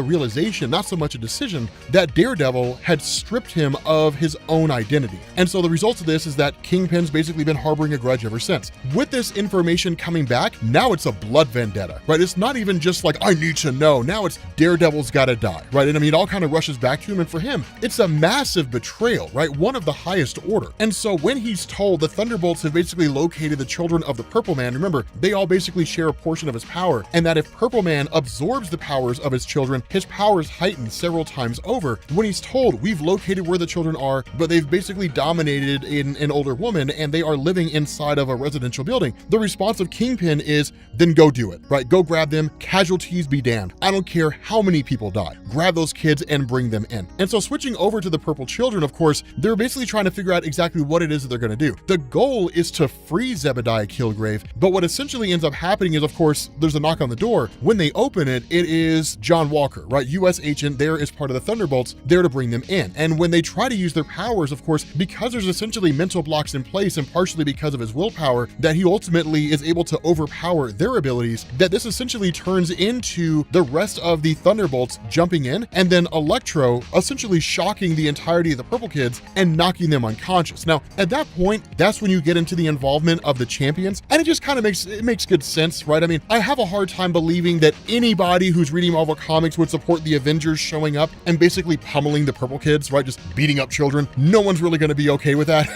realization, not so much a decision, that Daredevil had stripped him of his own identity. And so the result of this is that Kingpin's basically been harboring a grudge ever since. With this information coming back, now it's a blood vendetta, right? It's not even just like, I need to know. Now it's Daredevil's gotta die, right? And I mean, it all kind of rushes back to him. And for him, it's a massive betrayal, right? One of the highest order. And so when he's told the Thunderbolts have basically located the children of the Purple Man, remember, they all basically share a portion of his power, and that if Purple Man absorbs the powers of his children, his powers heighten several times over. When he's told, we've located where the children are, but they've basically dominated in an older woman and they are living inside of a residential building, the response of Kingpin is, then go do it, right? Go grab them, casualties be damned. I don't care how many people die. Grab those kids and bring them in. And so switching over to the Purple Children, of course, they're basically trying to figure out exactly what it is that they're gonna do. The goal is to free Zebediah Killgrave, but what essentially ends up happening is, of course, there's a knock on the door. When they open it, it is John Walker, right? US agent there is part of the Thunderbolts, there to bring them in. And when they try to use their powers, of course, because there's essentially mental blocks in place and partially because of his willpower, that he ultimately is able to overpower their abilities, that this essentially turns into the rest of the Thunderbolts jumping in, and then Electro essentially shocking the entirety of the Purple Kids and knocking them unconscious. Now, at that point, that's when you get into the involvement of the champions, and it just kind of makes good sense, right? I mean, I have a hard time believing that anybody who's reading Marvel Comics would support the Avengers showing up and basically pummeling the Purple Kids, right? Just beating up children. No one's really going to be okay with that.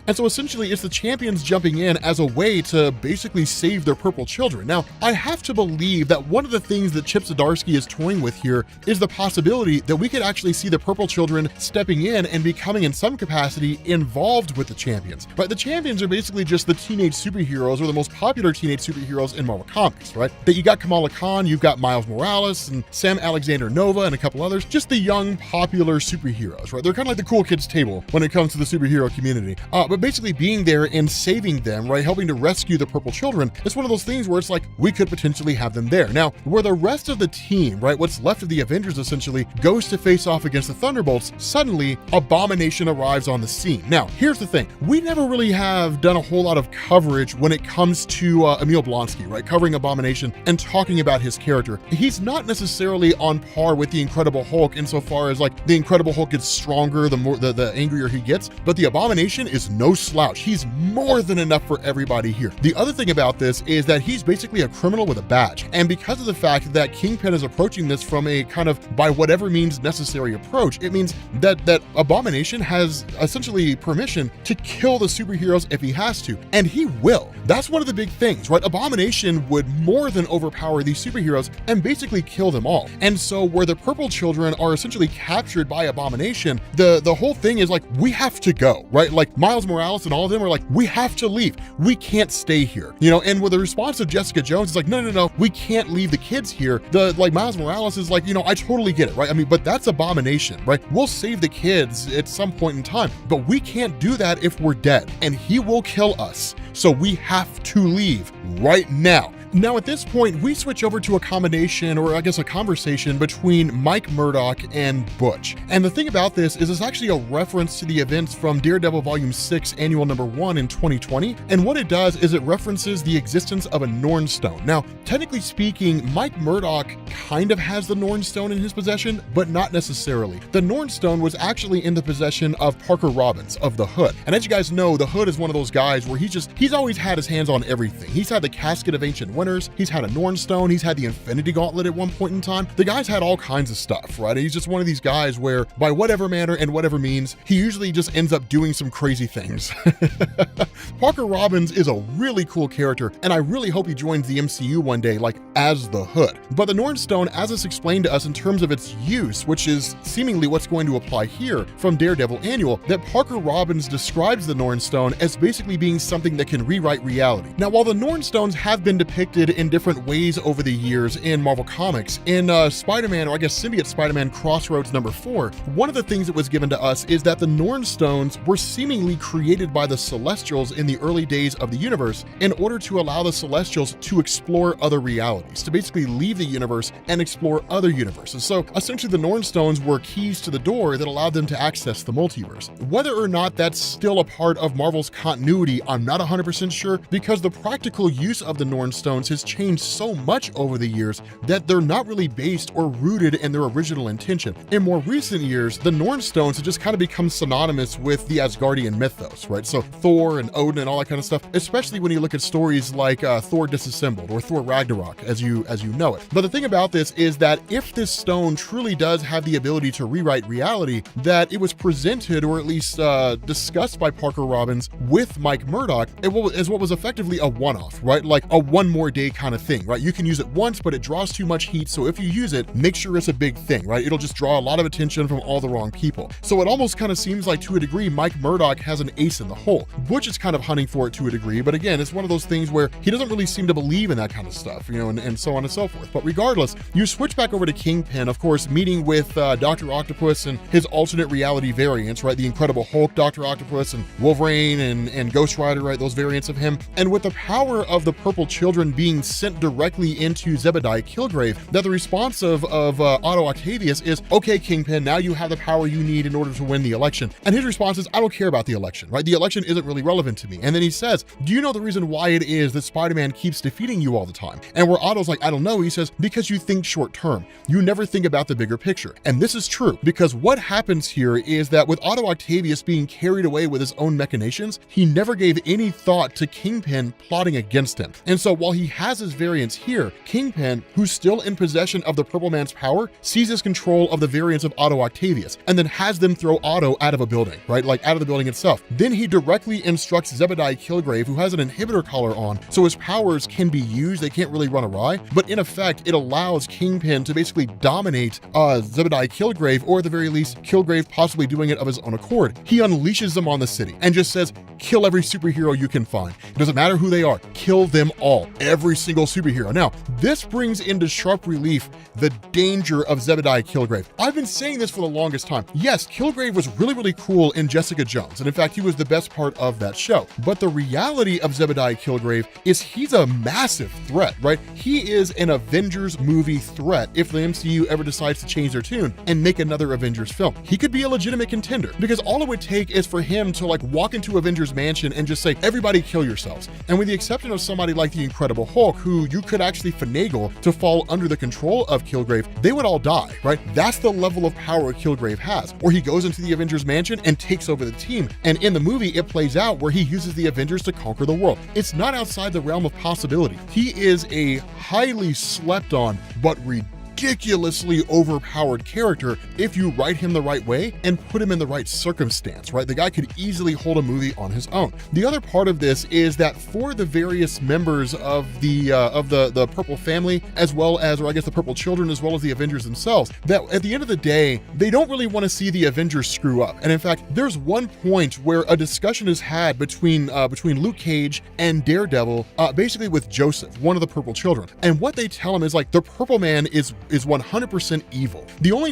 And so essentially, it's the champions jumping in as a way to basically save their Purple Children. Now, I have to believe that one of the things that Chip Zdarsky is toying with here is the possibility that we could actually see the Purple Children stepping in and becoming in some capacity involved with the champions, right? The champions are basically just the teenage superheroes, or the most popular teenage superheroes in Marvel Comics, right? That you got Kamala Khan, you've got Miles Morales and Sam Alexander Nova and a couple others, just the young popular superheroes, right? They're kind of like the cool kids table when it comes to the superhero community. But basically being there and saving them, right? Helping to rescue the Purple Children, it's one of those things where it's like, we could potentially have them there. Now, where the rest of the team, right? What's left of the Avengers essentially goes to face off against the Thunderbolts, suddenly Abomination Abomination arrives on the scene. Now, here's the thing. We never really have done a whole lot of coverage when it comes to Emil Blonsky, right? Covering Abomination and talking about his character. He's not necessarily on par with the Incredible Hulk insofar as like the Incredible Hulk gets stronger the angrier he gets, but the Abomination is no slouch. He's more than enough for everybody here. The other thing about this is that he's basically a criminal with a badge. And because of the fact that Kingpin is approaching this from a kind of by whatever means necessary approach, it means that Abomination has essentially permission to kill the superheroes if he has to, and he will. That's one of the big things, right? Abomination would more than overpower these superheroes and basically kill them all. And so where the purple children are essentially captured by Abomination, the whole thing is like, we have to go, right? Like Miles Morales and all of them are like, we have to leave. We can't stay here, you know? And with the response of Jessica Jones, it's like, no, we can't leave the kids here. Like Miles Morales is like, you know, I totally get it, right? I mean, but that's Abomination, right? We'll save the kids at some point in time, but we can't do that if we're dead, and he will kill us. So we have to leave right now. Now, at this point, we switch over to a combination, or I guess a conversation between Mike Murdock and Butch. And the thing about this is it's actually a reference to the events from Daredevil Volume 6, Annual Number 1 in 2020. And what it does is it references the existence of a Norn Stone. Now, technically speaking, Mike Murdock kind of has the Norn Stone in his possession, but not necessarily. The Norn Stone was actually in the possession of Parker Robbins of the Hood. And as you guys know, the Hood is one of those guys where he's always had his hands on everything. He's had the Casket of Ancient Winners, he's had a Norn Stone, he's had the Infinity Gauntlet at one point in time. The guy's had all kinds of stuff, right? And he's just one of these guys where by whatever manner and whatever means, he usually just ends up doing some crazy things. Parker Robbins is a really cool character, and I really hope he joins the MCU one day, like as the Hood. But the Norn Stone, as it's explained to us in terms of its use, which is seemingly what's going to apply here from Daredevil Annual, that Parker Robbins describes the Norn Stone as basically being something that can rewrite reality. Now, while the Norn Stones have been depicted in different ways over the years in Marvel Comics, in Spider-Man, or I guess Symbiote Spider-Man Crossroads number 4, one of the things that was given to us is that the Norn Stones were seemingly created by the Celestials in the early days of the universe in order to allow the Celestials to explore other realities, to basically leave the universe and explore other universes. So essentially the Norn Stones were keys to the door that allowed them to access the multiverse. Whether or not that's still a part of Marvel's continuity, I'm not 100% sure, because the practical use of the Norn Stones has changed so much over the years that they're not really based or rooted in their original intention. In more recent years, the Norn Stones have just kind of become synonymous with the Asgardian mythos, right? So Thor and Odin and all that kind of stuff, especially when you look at stories like Thor Disassembled or Thor Ragnarok as you know it. But the thing about this is that if this stone truly does have the ability to rewrite reality, that it was presented or at least discussed by Parker Robbins with Mike Murdock as what was effectively a one-off, right? Like a one more day kind of thing, right? You can use it once, but it draws too much heat. So if you use it, make sure it's a big thing, right? It'll just draw a lot of attention from all the wrong people. So it almost kind of seems like, to a degree, Mike Murdock has an ace in the hole. Butch is kind of hunting for it to a degree, but again, it's one of those things where he doesn't really seem to believe in that kind of stuff, you know, and so on and so forth. But regardless, you switch back over to Kingpin, of course, meeting with Dr. Octopus and his alternate reality variants, right? The Incredible Hulk, Dr. Octopus, and Wolverine and Ghost Rider, right? Those variants of him. And with the power of the purple children being sent directly into Zebediah Killgrave, that the response of Otto Octavius is, okay, Kingpin, now you have the power you need in order to win the election. And his response is, I don't care about the election, right? The election isn't really relevant to me. And then he says, do you know the reason why it is that Spider-Man keeps defeating you all the time? And where Otto's like, I don't know, he says, because you think short term. You never think about the bigger picture. And this is true, because what happens here is that with Otto Octavius being carried away with his own machinations, he never gave any thought to Kingpin plotting against him. And so while he has his variants here, Kingpin, who's still in possession of the Purple Man's power, seizes control of the variants of Otto Octavius and then has them throw Otto out of a building, right? Like out of the building itself. Then he directly instructs Zebediah Killgrave, who has an inhibitor collar on, so his powers can be used, they can't really run awry, but in effect, it allows Kingpin to basically dominate Zebediah Killgrave, or at the very least, Killgrave possibly doing it of his own accord. He unleashes them on the city and just says, kill every superhero you can find. It doesn't matter who they are, kill them all. every single superhero. Now, this brings into sharp relief the danger of Zebediah Killgrave. I've been saying this for the longest time. Yes, Killgrave was really, really cool in Jessica Jones, and in fact, he was the best part of that show. But the reality of Zebediah Killgrave is he's a massive threat, right? He is an Avengers movie threat if the MCU ever decides to change their tune and make another Avengers film. He could be a legitimate contender, because all it would take is for him to like walk into Avengers Mansion and just say, everybody kill yourselves. And with the exception of somebody like the Incredible Hulk, who you could actually finagle to fall under the control of Killgrave, they would all die, right? That's the level of power Killgrave has. Or he goes into the Avengers Mansion and takes over the team. And in the movie, it plays out where he uses the Avengers to conquer the world. It's not outside the realm of possibility. He is a highly slept on, but ridiculously overpowered character if you write him the right way and put him in the right circumstance, right? The guy could easily hold a movie on his own. The other part of this is that for the various members of the Purple family, as well as, or I guess the Purple children, as well as the Avengers themselves, that at the end of the day, they don't really want to see the Avengers screw up. And in fact, there's one point where a discussion is had between Luke Cage and Daredevil, basically with Joseph, one of the Purple children. And what they tell him is like, the Purple Man is 100% evil. The only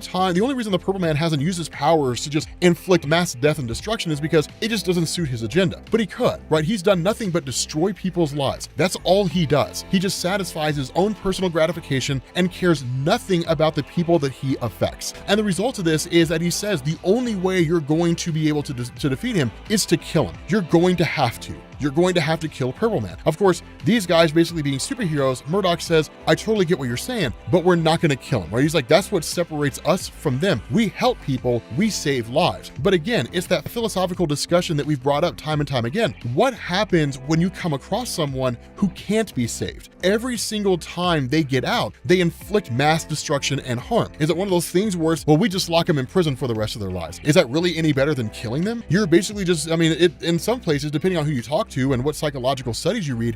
reason the Purple Man hasn't used his powers to just inflict mass death and destruction is because it just doesn't suit his agenda. But he could, right? He's done nothing but destroy people's lives. That's all he does. He just satisfies his own personal gratification and cares nothing about the people that he affects. And the result of this is that he says the only way you're going to be able to defeat him is to kill him. You're going to have to. You're going to have to kill Purple Man. Of course, these guys basically being superheroes, Murdoch says, I totally get what you're saying, but we're not going to kill him, right? He's like, that's what separates us from them. We help people, we save lives. But again, it's that philosophical discussion that we've brought up time and time again. What happens when you come across someone who can't be saved? Every single time they get out, they inflict mass destruction and harm. Is it one of those things where it's, well, we just lock them in prison for the rest of their lives? Is that really any better than killing them? You're basically just, I mean, in some places, depending on who you talk to and what psychological studies you read,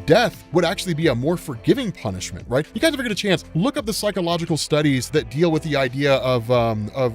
death would actually be a more forgiving punishment, right? You guys ever get a chance, look up the psychological studies that deal with the idea of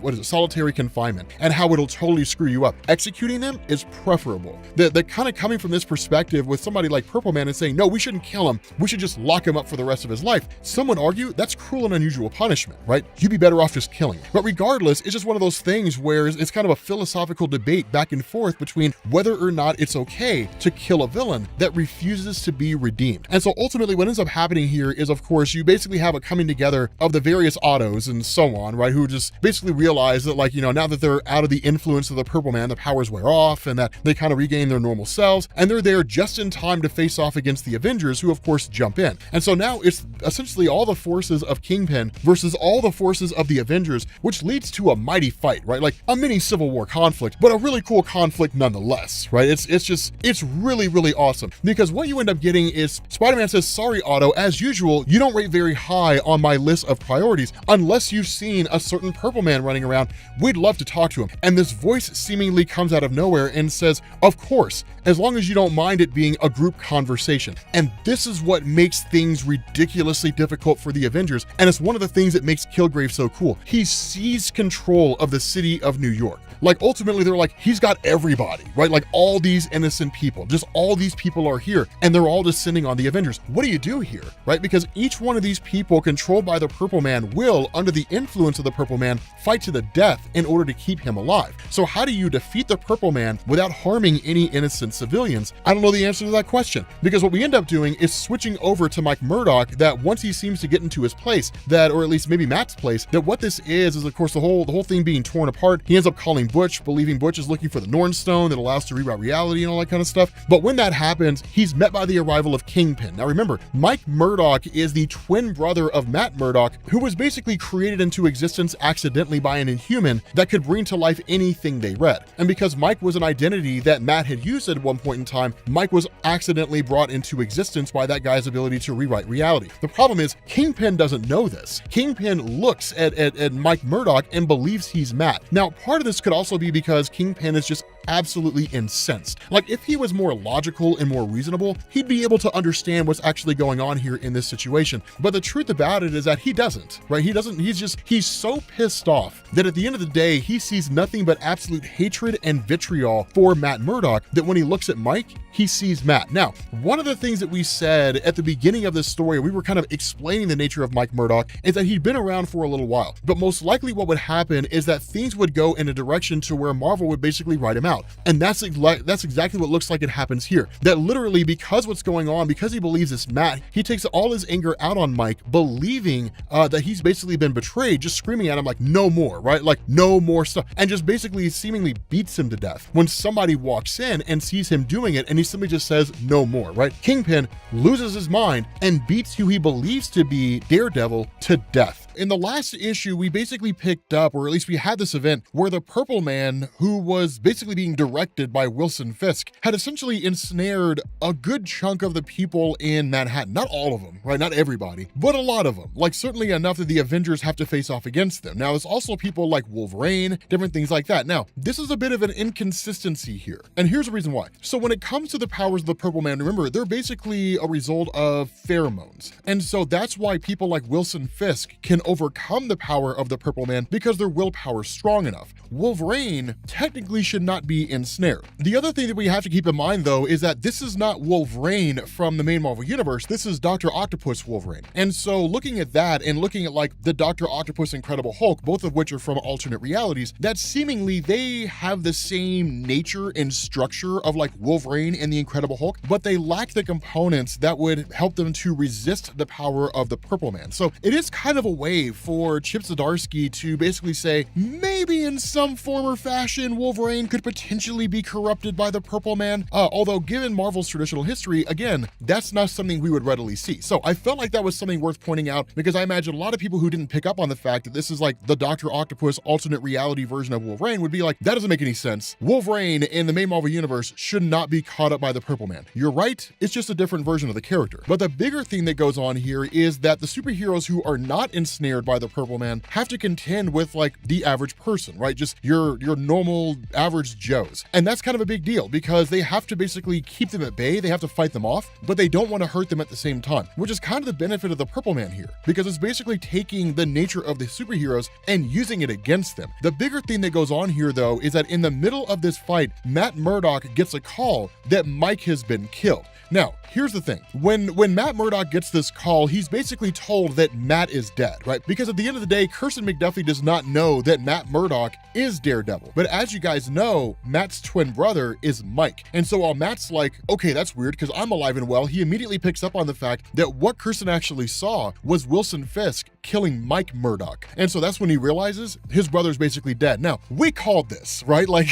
what is it, solitary confinement, and how it'll totally screw you up. Executing them is preferable. The kind of coming from this perspective with somebody like Purple Man and saying, no, we shouldn't kill him, we should just lock him up for the rest of his life. Some would argue that's cruel and unusual punishment, right? You'd be better off just killing him. But regardless, it's just one of those things where it's kind of a philosophical debate back and forth between whether or not it's okay to kill a villain that refuses to be redeemed. And so ultimately what ends up happening here is, of course, you basically have a coming together of the various Autos and so on, right? Who just basically realize that, like, you know, now that they're out of the influence of the Purple Man, the powers wear off and that they kind of regain their normal selves, and they're there just in time to face off against the Avengers, who of course jump in. And so now it's essentially all the forces of Kingpin versus all the forces of the Avengers, which leads to a mighty fight, right? Like a mini Civil War conflict, but a really cool conflict nonetheless, right? It's really awesome, because what you end up getting is Spider-Man says, sorry, Otto, as usual, you don't rate very high on my list of priorities unless you've seen a certain Purple Man running around. We'd love to talk to him. And this voice seemingly comes out of nowhere and says, of course, as long as you don't mind it being a group conversation. And this is what makes things ridiculously difficult for the Avengers. And it's one of the things that makes Killgrave so cool. He seized control of the city of New York. Like ultimately they're like, he's got everybody, right? Like all these innocent people, just all these people are here and they're all descending on the Avengers. What do you do here, right? Because each one of these people controlled by the Purple Man will, under the influence of the Purple Man, fight to the death in order to keep him alive. So how do you defeat the Purple Man without harming any innocent civilians? I don't know the answer to that question, because what we end up doing is switching over to Mike Murdock, that once he seems to get into his place, that, or at least maybe Matt's place, that what this is of course the whole thing being torn apart. He ends up calling Butch, believing Butch is looking for the Norn Stone that allows to rewrite reality and all that kind of stuff. But when that happens, he's met by the arrival of Kingpin. Now remember, Mike Murdock is the twin brother of Matt Murdock, who was basically created into existence accidentally by an Inhuman that could bring to life anything they read. And because Mike was an identity that Matt had used at one point in time, Mike was accidentally brought into existence by that guy's ability to rewrite reality. The problem is, Kingpin doesn't know this. Kingpin looks at Mike Murdock and believes he's Matt. Now, part of this could also be because Kingpin is just absolutely incensed. Like if he was more logical and more reasonable, he'd be able to understand what's actually going on here in this situation. But the truth about it is that he doesn't, right? He's so pissed off that at the end of the day, he sees nothing but absolute hatred and vitriol for Matt Murdock, that when he looks at Mike, he sees Matt. Now, one of the things that we said at the beginning of this story, we were kind of explaining the nature of Mike Murdock, is that he'd been around for a little while. But most likely what would happen is that things would go in a direction to where Marvel would basically write him out. And that's exactly what looks like it happens here. That literally, because what's going on, because he believes it's Matt, he takes all his anger out on Mike, believing that he's basically been betrayed, just screaming at him like, no more, right? Like, no more stuff. And just basically seemingly beats him to death when somebody walks in and sees him doing it, and he simply just says, no more, right? Kingpin loses his mind and beats who he believes to be Daredevil to death. In the last issue, we basically picked up, or at least we had this event where the Purple Man, who was basically being directed by Wilson Fisk, had essentially ensnared a good chunk of the people in Manhattan. Not all of them, right? Not everybody, but a lot of them. Like, certainly enough that the Avengers have to face off against them. Now, there's also people like Wolverine, different things like that. Now, this is a bit of an inconsistency here, and here's the reason why. So when it comes to the powers of the Purple Man, remember, they're basically a result of pheromones. And so that's why people like Wilson Fisk can overcome the power of the Purple Man, because their willpower is strong enough. Wolverine technically should not be ensnared. The other thing that we have to keep in mind, though, is that this is not Wolverine from the main Marvel Universe. This is Dr. Octopus Wolverine. And so looking at that and looking at like the Dr. Octopus Incredible Hulk, both of which are from alternate realities, that seemingly they have the same nature and structure of like Wolverine and the Incredible Hulk, but they lack the components that would help them to resist the power of the Purple Man. So it is kind of a way for Chip Zdarsky to basically say, maybe in some form or fashion, Wolverine could potentially be corrupted by the Purple Man. Although given Marvel's traditional history, again, that's not something we would readily see. So I felt like that was something worth pointing out, because I imagine a lot of people who didn't pick up on the fact that this is like the Dr. Octopus alternate reality version of Wolverine would be like, that doesn't make any sense. Wolverine in the main Marvel Universe should not be caught up by the Purple Man. You're right, it's just a different version of the character. But the bigger thing that goes on here is that the superheroes who are not ensnared by the Purple Man have to contend with like the average person, right? Just your normal average Joes. And that's kind of a big deal, because they have to basically keep them at bay, they have to fight them off, but they don't want to hurt them at the same time, which is kind of the benefit of the Purple Man here, because it's basically taking the nature of the superheroes and using it against them. The bigger thing that goes on here, though, is that in the middle of this fight, Matt Murdock gets a call that Mike has been killed. Now, here's the thing. When Matt Murdock gets this call, he's basically told that Matt is dead, right? Because at the end of the day, Kirsten McDuffie does not know that Matt Murdock is Daredevil. But as you guys know, Matt's twin brother is Mike. And so while Matt's like, okay, that's weird because I'm alive and well, he immediately picks up on the fact that what Kirsten actually saw was Wilson Fisk killing Mike Murdock. And so that's when he realizes his brother's basically dead. Now, we called this, right? Like,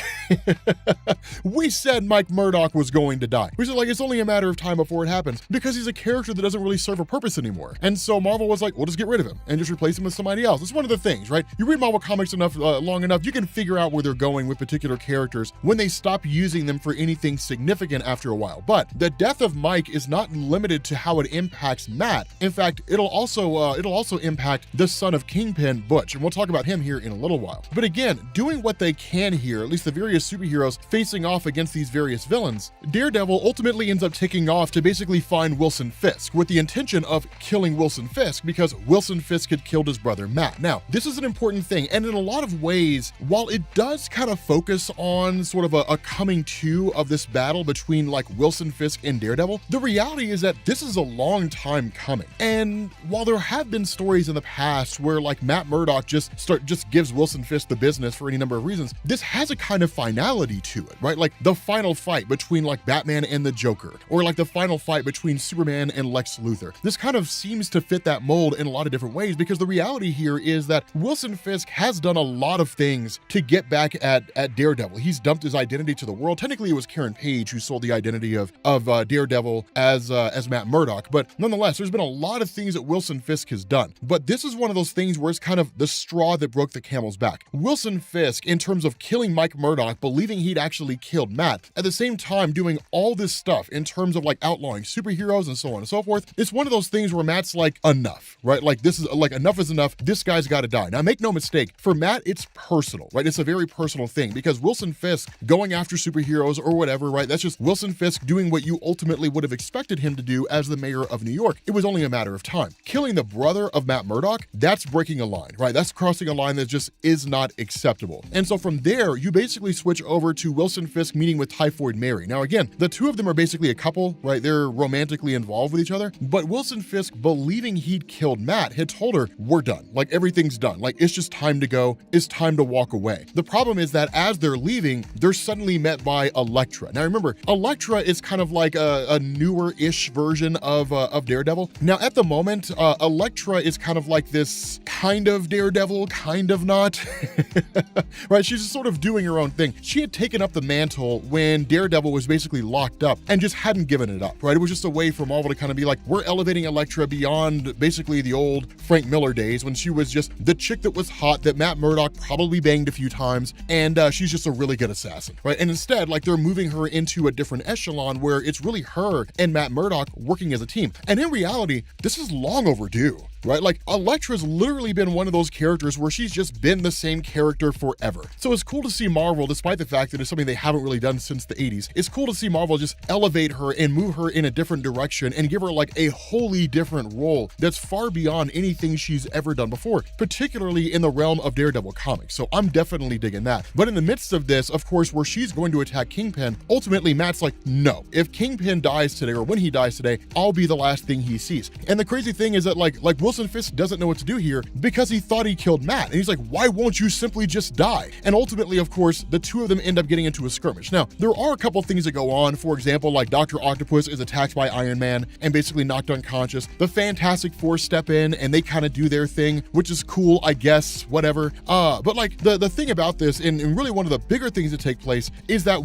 we said Mike Murdock was going to die. We said, like, it's only a matter of time before it happens, because he's a character that doesn't really serve a purpose anymore. And so Marvel was like, we'll just get rid of him and just replace him with somebody else. It's one of the things, right? You read Marvel comics enough, long enough, you can figure out where they're going with particular characters when they stop using them for anything significant after a while. But the death of Mike is not limited to how it impacts Matt. In fact, it'll also impact the son of Kingpin, Butch, and we'll talk about him here in a little while. But again, doing what they can here, at least the various superheroes facing off against these various villains, Daredevil ultimately ends up taking off to basically find Wilson Fisk with the intention of killing Wilson Fisk, because Wilson Fisk had killed his brother Matt. Now, this is an important thing, and in a lot of ways, while it does kind of focus on sort of a coming to of this battle between like Wilson Fisk and Daredevil, the reality is that this is a long time coming. And while there have been stories in the past where like Matt Murdock just gives Wilson Fisk the business for any number of reasons, this has a kind of finality to it, right? Like the final fight between like Batman and the Joker, or like the final fight between Superman and Lex Luthor. This kind of seems to fit that mold in a lot of different ways, because the reality here is that Wilson Fisk has done a lot of things to get back at Daredevil. He's dumped his identity to the world. Technically, it was Karen Page who sold the identity of Daredevil as Matt Murdock, but nonetheless, there's been a lot of things that Wilson Fisk has done. But this is one of those things where it's kind of the straw that broke the camel's back. Wilson Fisk, in terms of killing Mike Murdock, believing he'd actually killed Matt, at the same time doing all this stuff in terms of like outlawing superheroes and so on and so forth. It's one of those things where Matt's like, enough, right? Like this is like, enough is enough. This guy's got to die. Now make no mistake, for Matt, it's personal, right? It's a very personal thing because Wilson Fisk going after superheroes or whatever, right? That's just Wilson Fisk doing what you ultimately would have expected him to do as the mayor of New York. It was only a matter of time. Killing the brother of Matt Murdock, that's breaking a line, right? That's crossing a line that just is not acceptable. And so from there, you basically switch over to Wilson Fisk meeting with TYPHOID Mary. Now again, the two of them are basically a couple, right? They're romantically involved with each other, but Wilson Fisk, believing he'd killed Matt, had told her, we're done. Like everything's done. Like it's just time to go. It's time to walk away. The problem is that as they're leaving, they're suddenly met by Elektra. Now remember, Elektra is kind of like a newer-ish version of Daredevil. Now at the moment, Elektra is kind of like this kind of Daredevil, kind of not, right? She's just sort of doing her own thing. She had taken up the mantle when Daredevil was basically locked up and just hadn't given it up, right? It was just a way for Marvel to kind of be like, we're elevating Elektra beyond basically the old Frank Miller days when she was just the chick that was hot that Matt Murdock probably banged a few times, and she's just a really good assassin, right? And instead, like they're moving her into a different echelon where it's really her and Matt Murdock working as a team. And in reality, this is long overdue, right? Like Elektra's literally been one of those characters where she's just been the same character forever. So it's cool to see Marvel, despite the fact that it's something they haven't really done since the 80s, it's cool to see Marvel just elevate her and move her in a different direction and give her like a wholly different role that's far beyond anything she's ever done before, particularly in the realm of Daredevil comics. So I'm definitely digging that. But in the midst of this, of course, where she's going to attack Kingpin, ultimately Matt's like, no, if Kingpin dies today or when he dies today, I'll be the last thing he sees. And the crazy thing is that like Wilson Fisk doesn't know what to do here because he thought he killed Matt. And he's like, why won't you simply just die? And ultimately, of course, the two of them end up getting into a skirmish. Now, there are a couple things that go on. For example, like Dr. Octopus is attacked by Iron Man and basically knocked unconscious. The Fantastic Four step in and they kind of do their thing, which is cool, I guess, whatever. But like the thing about this, and really one of the bigger things that take place is that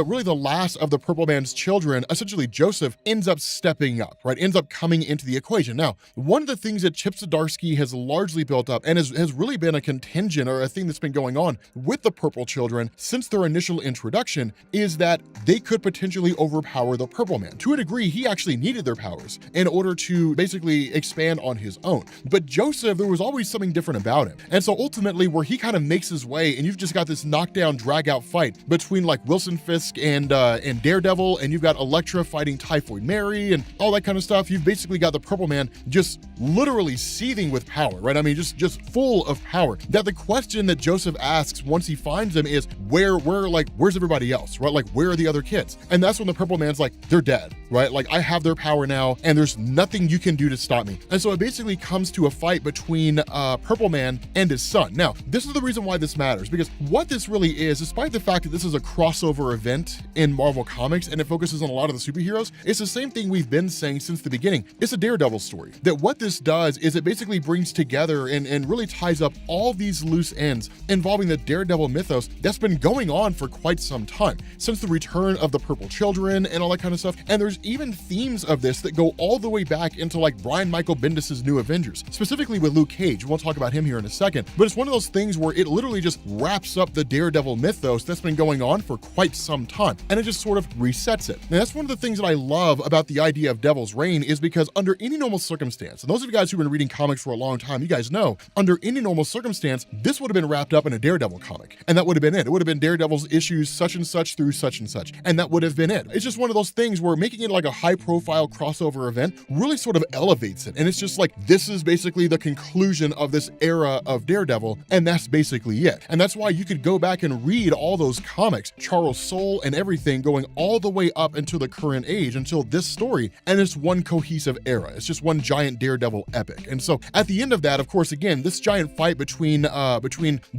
really the last of the Purple Man's children, essentially Joseph, ends up stepping up, right? Ends up coming into the equation. Now, one of the things that Chip Zdarsky has largely built up and has really been a contingent or a thing that's been going on with the Purple Children since their initial introduction is that they could potentially overpower the Purple Man. To a degree, he actually needed their powers in order to basically expand on his own. But Joseph, there was always something different about him. And so ultimately where he kind of makes his way and you've just got this knockdown, drag out fight between like Wilson Fisk and Daredevil, and you've got Elektra fighting TYPHOID Mary and all that kind of stuff. You've basically got the Purple Man just literally seething with power, right? I mean, just full of power. That the question that Joseph asks once he finds him is, where's everybody else, right? Like, where are the other kids? And that's when the Purple Man's like, they're dead, right? Like, I have their power now, and there's nothing you can do to stop me. And so it basically comes to a fight between Purple Man and his son. Now, this is the reason why this matters, because what this really is, despite the fact that this is a crossover event in Marvel Comics and it focuses on a lot of the superheroes, it's the same thing we've been saying since the beginning. It's a Daredevil story. That what this does is it basically brings together and really ties up all these loose ends involving the Daredevil mythos that's been going on for quite some time, since the return of the Purple Children and all that kind of stuff. And there's even themes of this that go all the way back into like Brian Michael Bendis' New Avengers, specifically with Luke Cage. We'll talk about him here in a second, but it's one of those things where it literally just wraps up the Daredevil mythos that's been going on for quite some time, and it just sort of resets it. And that's one of the things that I love about the idea of Devil's Reign, is because under any normal circumstance, and those of you guys who've been reading comics for a long time, you guys know, under any normal circumstance, this would have been wrapped up in a Daredevil comic, and that would have been it. It would have been Daredevil's issues such and such through such and such, and that would have been it. It's just one of those things where making it like a high-profile crossover event really sort of elevates it, and it's just like, this is basically the conclusion of this era of Daredevil, and that's basically it. And that's why you could go back and read all those comics, Charles Soule and everything, going all the way up until the current age, until this story, and it's one cohesive era. It's just one giant Daredevil epic. And so at the end of that, of course, again, this giant fight between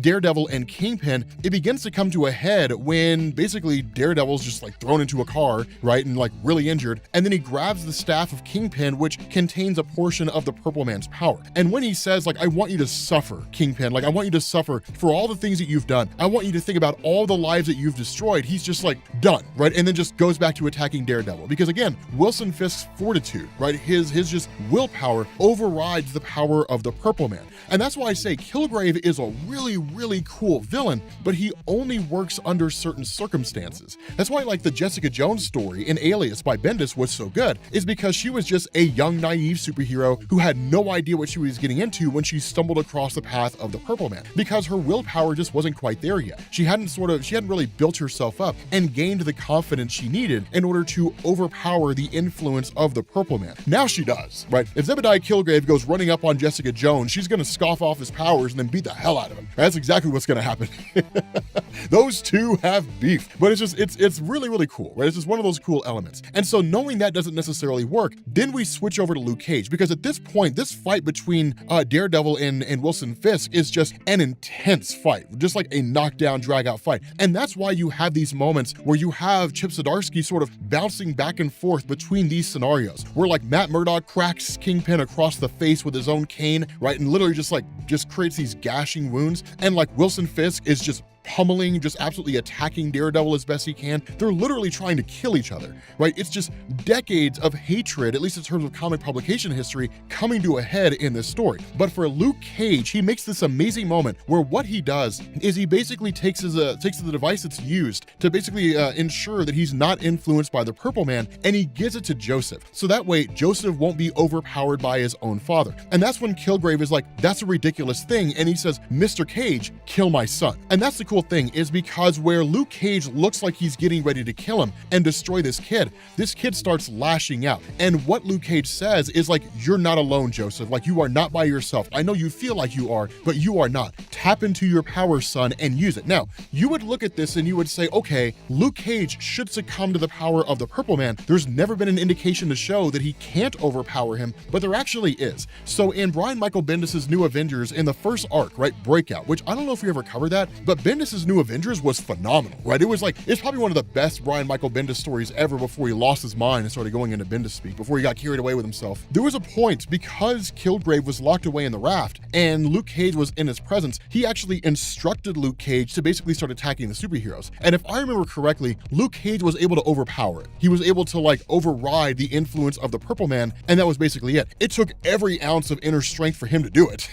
Daredevil and Kingpin, it begins to come to a head when basically Daredevil's just like thrown into a car, right, and like really injured, and then he grabs the staff of Kingpin, which contains a portion of the Purple Man's power. And when he says, like, I want you to suffer, Kingpin, like, I want you to suffer for all the things that you've done, I want you to think about all the lives that you've destroyed, he's just like, done, right? And then just goes back to attacking Daredevil. Because again, Wilson Fisk's fortitude, right, his just willpower overrides overrides the power of the Purple Man. And that's why I say Kilgrave is a really, really cool villain, but he only works under certain circumstances. That's why like the Jessica Jones story in Alias by Bendis was so good, is because she was just a young, naive superhero who had no idea what she was getting into when she stumbled across the path of the Purple Man, because her willpower just wasn't quite there yet. She hadn't really built herself up and gained the confidence she needed in order to overpower the influence of the Purple Man. Now she does, right? If Zebediah Kilgrave goes running up on Jessica Jones, she's gonna scoff off his powers and then beat the hell out of him. That's exactly what's gonna happen. Those two have beef, but it's really, really cool, right? It's just one of those cool elements. And so knowing that doesn't necessarily work, then we switch over to Luke Cage, because at this point, this fight between Daredevil and Wilson Fisk is just an intense fight, just like a knockdown, drag out fight. And that's why you have these moments where you have Chip Zdarsky sort of bouncing back and forth between these scenarios, where like Matt Murdock cracks Kingpin across the face with his own cane, right? And literally just creates these gashing wounds. And like Wilson Fisk is just pummeling, just absolutely attacking Daredevil as best he can. They're literally trying to kill each other, right? It's just decades of hatred, at least in terms of comic publication history, coming to a head in this story. But for Luke Cage, he makes this amazing moment where what he does is he basically takes the device that's used to basically ensure that he's not influenced by the Purple Man, and he gives it to Joseph. So that way, Joseph won't be overpowered by his own father. And that's when Kilgrave is like, that's a ridiculous thing. And he says, Mr. Cage, kill my son. And that's the cool thing, is because where Luke Cage looks like he's getting ready to kill him and destroy this kid starts lashing out. And what Luke Cage says is like, you're not alone, Joseph. Like, you are not by yourself. I know you feel like you are, but you are not. Tap into your power, son, and use it. Now, you would look at this and you would say, okay, Luke Cage should succumb to the power of the Purple Man. There's never been an indication to show that he can't overpower him, but there actually is. So in Brian Michael Bendis' New Avengers, in the first arc, right, Breakout, which I don't know if we ever covered that, but Bendis' New Avengers was phenomenal, right? It's probably one of the best Brian Michael Bendis stories ever before he lost his mind and started going into Bendis speak, before he got carried away with himself. There was a point, because Kilgrave was locked away in the raft and Luke Cage was in his presence, he actually instructed Luke Cage to basically start attacking the superheroes. And if I remember correctly, Luke Cage was able to overpower it. He was able to like override the influence of the Purple Man, and that was basically it. It took every ounce of inner strength for him to do it,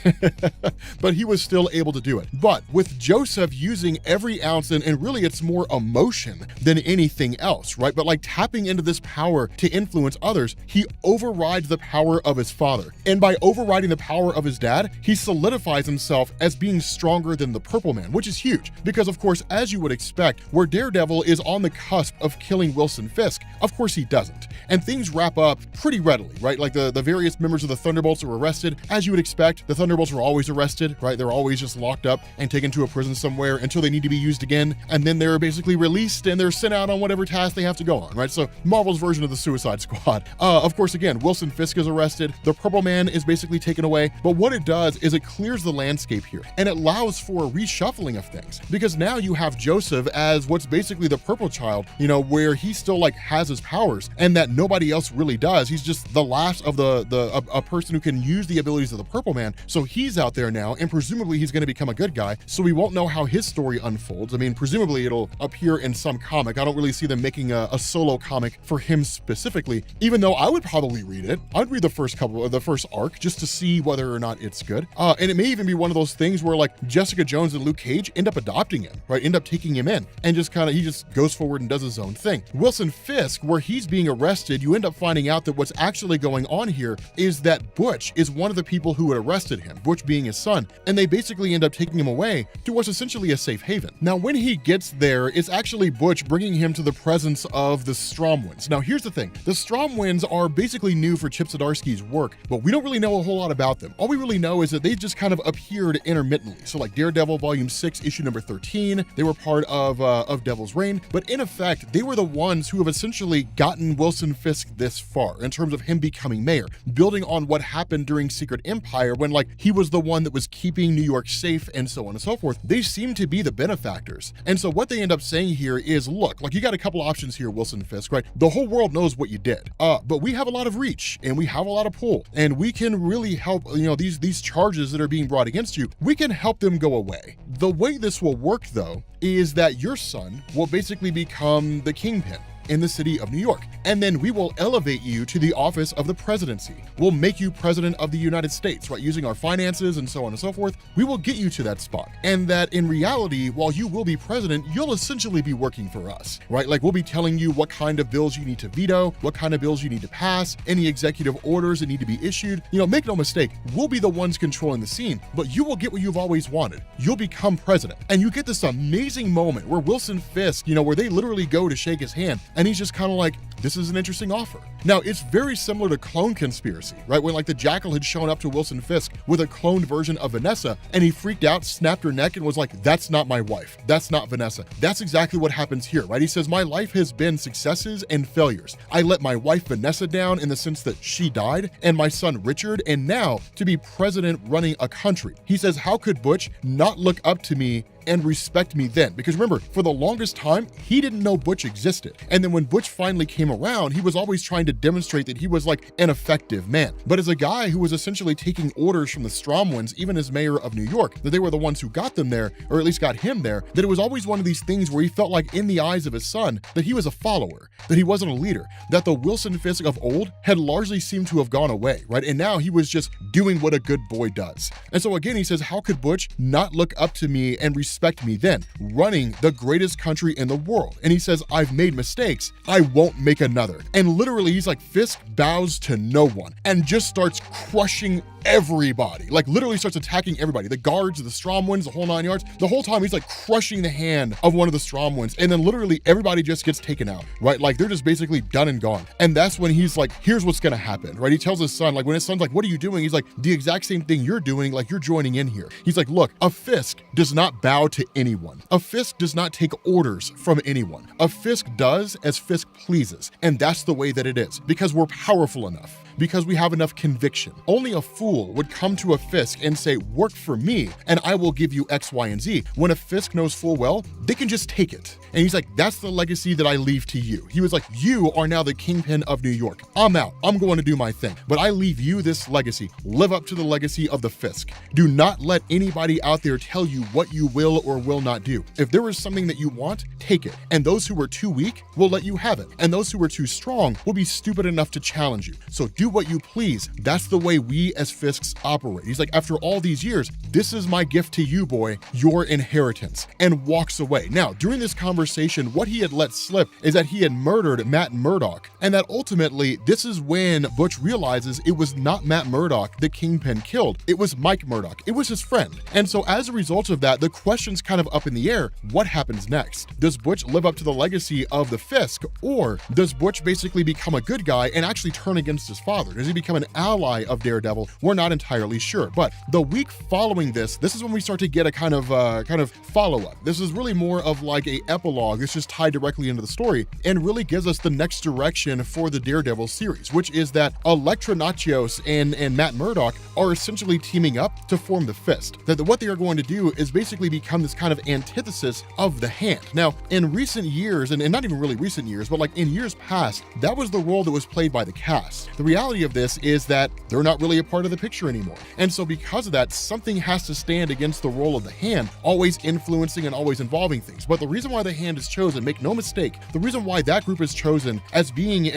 but he was still able to do it. But with Joseph using every ounce, and really it's more emotion than anything else, right? But like tapping into this power to influence others, he overrides the power of his father. And by overriding the power of his dad, he solidifies himself as being stronger than the Purple Man, which is huge, because of course, as you would expect, where Daredevil is on the cusp of killing Wilson Fisk, of course he doesn't. And things wrap up pretty readily, right? Like the various members of the Thunderbolts are arrested. As you would expect, the Thunderbolts are always arrested, right? They're always just locked up and taken to a prison somewhere until they need to be used again, and then they're basically released and they're sent out on whatever task they have to go on, right? So Marvel's version of the Suicide Squad. Of course, again, Wilson Fisk is arrested, the Purple Man is basically taken away, but what it does is it clears the landscape here, and it allows for a reshuffling of things, because now you have Joseph as what's basically the Purple Child, you know, where he still like has his powers, and that nobody else really does. He's just the last of a person who can use the abilities of the Purple Man, so he's out there now, and presumably he's going to become a good guy, so we won't know how his story unfolds. I mean, presumably it'll appear in some comic. I don't really see them making a solo comic for him specifically, even though I would probably read it. I'd read the first arc just to see whether or not it's good. And it may even be one of those things where like Jessica Jones and Luke Cage end up adopting him, right? End up taking him in, and he just goes forward and does his own thing. Wilson Fisk, where he's being arrested, you end up finding out that what's actually going on here is that Butch is one of the people who had arrested him, Butch being his son, and they basically end up taking him away to what's essentially a safe haven. Now, when he gets there, it's actually Butch bringing him to the presence of the Stromwinds. Now, here's the thing. The Stromwinds are basically new for Chip Zdarsky's work, but we don't really know a whole lot about them. All we really know is that they just kind of appeared intermittently. So like Daredevil Volume 6, issue number 13, they were part of Devil's Reign, but in effect, they were the ones who have essentially gotten Wilson Fisk this far in terms of him becoming mayor, building on what happened during Secret Empire when like he was the one that was keeping New York safe and so on and so forth. They seem to be the benefactors. And so what they end up saying here is, look, like you got a couple options here, Wilson Fisk, right? The whole world knows what you did, but we have a lot of reach and we have a lot of pull, and we can really help, you know, these charges that are being brought against you, we can help them go away. The way this will work though is that your son will basically become the Kingpin. in the city of New York. And then we will elevate you to the office of the presidency. We'll make you president of the United States, right? Using our finances and so on and so forth, we will get you to that spot. And that in reality, while you will be president, you'll essentially be working for us, right? Like we'll be telling you what kind of bills you need to veto, what kind of bills you need to pass, any executive orders that need to be issued. You know, make no mistake, we'll be the ones controlling the scene, but you will get what you've always wanted. You'll become president. And you get this amazing moment where Wilson Fisk, you know, where they literally go to shake his hand and he's just kind of like, this is an interesting offer. Now, it's very similar to Clone Conspiracy, right? When like the Jackal had shown up to Wilson Fisk with a cloned version of Vanessa and he freaked out, snapped her neck and was like, that's not my wife. That's not Vanessa. That's exactly what happens here, right? He says, my life has been successes and failures. I let my wife Vanessa down in the sense that she died and my son Richard, and now to be president running a country. He says, how could Butch not look up to me and respect me then? Because remember, for the longest time, he didn't know Butch existed. And then when Butch finally came around, he was always trying to demonstrate that he was like an effective man. But as a guy who was essentially taking orders from the Stromwyns, even as mayor of New York, that they were the ones who got them there, or at least got him there, that it was always one of these things where he felt like in the eyes of his son, that he was a follower, that he wasn't a leader, that the Wilson Fisk of old had largely seemed to have gone away, right? And now he was just doing what a good boy does. And so again, he says, how could Butch not look up to me and respect me then, running the greatest country in the world? And he says, I've made mistakes, I won't make another. And literally he's like, Fisk bows to no one and just starts crushing everybody, like literally starts attacking everybody, the guards, the Stromwyns, the whole 9 yards. The whole time he's like crushing the hand of one of the Stromwyns, and then literally everybody just gets taken out, right? Like they're just basically done and gone. And that's when he's like, here's what's gonna happen, right? He tells his son, like when his son's like, what are you doing? He's like, the exact same thing you're doing, like you're joining in here. He's like, look, a Fisk does not bow to anyone. A Fisk does not take orders from anyone. A Fisk does as Fisk pleases. And that's the way that it is, because we're powerful enough, because we have enough conviction. Only a fool would come to a Fisk and say, work for me and I will give you X, Y, and Z, when a Fisk knows full well they can just take it. And he's like, that's the legacy that I leave to you. He was like, you are now the Kingpin of New York. I'm out. I'm going to do my thing. But I leave you this legacy. Live up to the legacy of the Fisk. Do not let anybody out there tell you what you will or will not do. If there is something that you want, take it. And those who are too weak will let you have it. And those who are too strong will be stupid enough to challenge you. So do what you please. That's the way we as Fisks operate. He's like, after all these years, this is my gift to you, boy, your inheritance, and walks away. Now, during this conversation, what he had let slip is that he had murdered Matt Murdock, and that ultimately, this is when Butch realizes it was not Matt Murdock the Kingpin killed. It was Mike Murdock. It was his friend. And so as a result of that, the question's kind of up in the air. What happens next? Does Butch live up to the legacy of the Fisk, or does Butch basically become a good guy and actually turn against his father? Does he become an ally of Daredevil? We're not entirely sure. But the week following this is when we start to get a kind of follow-up. This is really more of like a epilogue. This is tied directly into the story and really gives us the next direction for the Daredevil series, which is that Elektra Natchios and Matt Murdock are essentially teaming up to form the Fist. That what they are going to do is basically become this kind of antithesis of the Hand. Now, in recent years, and not even really recent years, but like in years past, that was the role that was played by the cast. The reality of this is that they're not really a part of the picture anymore. And so because of that, something has to stand against the role of the Hand, always influencing and always involving things. But the reason why the Hand is chosen, make no mistake, the reason why that group is chosen as being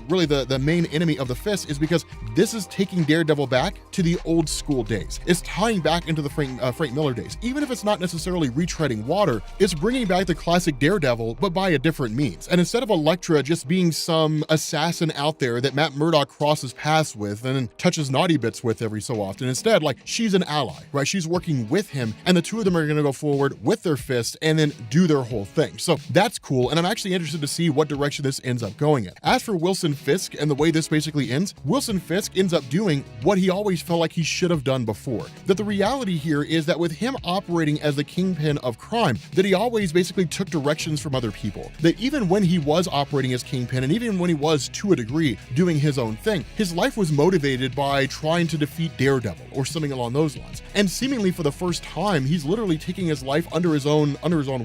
really the main enemy of the Fist is because this is taking Daredevil back to the old school days. It's tying back into the Frank Miller days. Even if it's not necessarily retreading water, it's bringing back the classic Daredevil, but by a different means. And instead of Elektra just being some assassin out there that Matt Murdock crosses paths with and then touches naughty bits with every so often, instead, like, she's an ally, right? She's working with him, and the two of them are gonna go forward with their Fist and then do their whole thing. So that's cool, and I'm actually interested to see what direction this ends up going in. As for Wilson Fisk and the way this basically ends, Wilson Fisk ends up doing what he always felt like he should have done before. That the reality here is that with him operating as the Kingpin of crime, that he always basically took directions from other people. That even when he was operating as Kingpin, and even when he was, to a degree, doing his own thing. His life was motivated by trying to defeat Daredevil or something along those lines. And seemingly for the first time, he's literally taking his life under his own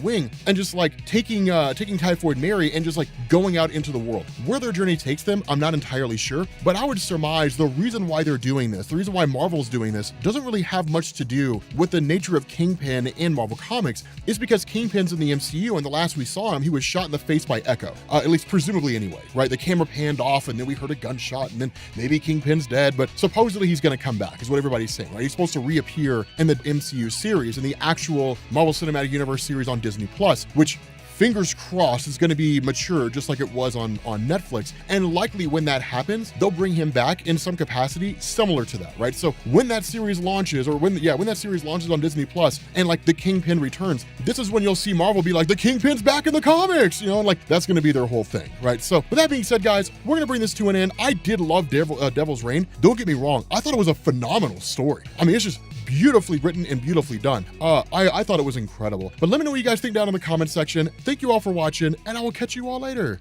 wing and just like taking Typhoid Mary and just like going out into the world. Where their journey takes them, I'm not entirely sure, but I would surmise the reason why they're doing this, the reason why Marvel's doing this, doesn't really have much to do with the nature of Kingpin in Marvel Comics. It's because Kingpin's in the MCU, and the last we saw him, he was shot in the face by Echo, at least presumably anyway, right? The camera panned off, and then we heard a gunshot, and then maybe Kingpin's dead, but supposedly he's gonna come back, is what everybody's saying, right? He's supposed to reappear in the MCU series, in the actual Marvel Cinematic Universe series on Disney+, which, fingers crossed, is going to be mature just like it was on Netflix. And likely when that happens, they'll bring him back in some capacity similar to that, right? So when that series launches, or when that series launches on Disney Plus and like the Kingpin returns, this is when you'll see Marvel be like, the Kingpin's back in the comics, you know, and like that's going to be their whole thing, right? So with that being said, guys, we're going to bring this to an end. I did love Devil's Reign. Don't get me wrong. I thought it was a phenomenal story. I mean, it's just beautifully written and beautifully done. I thought it was incredible. But let me know what you guys think down in the comment section. Thank you all for watching, and I will catch you all later.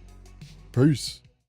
Peace.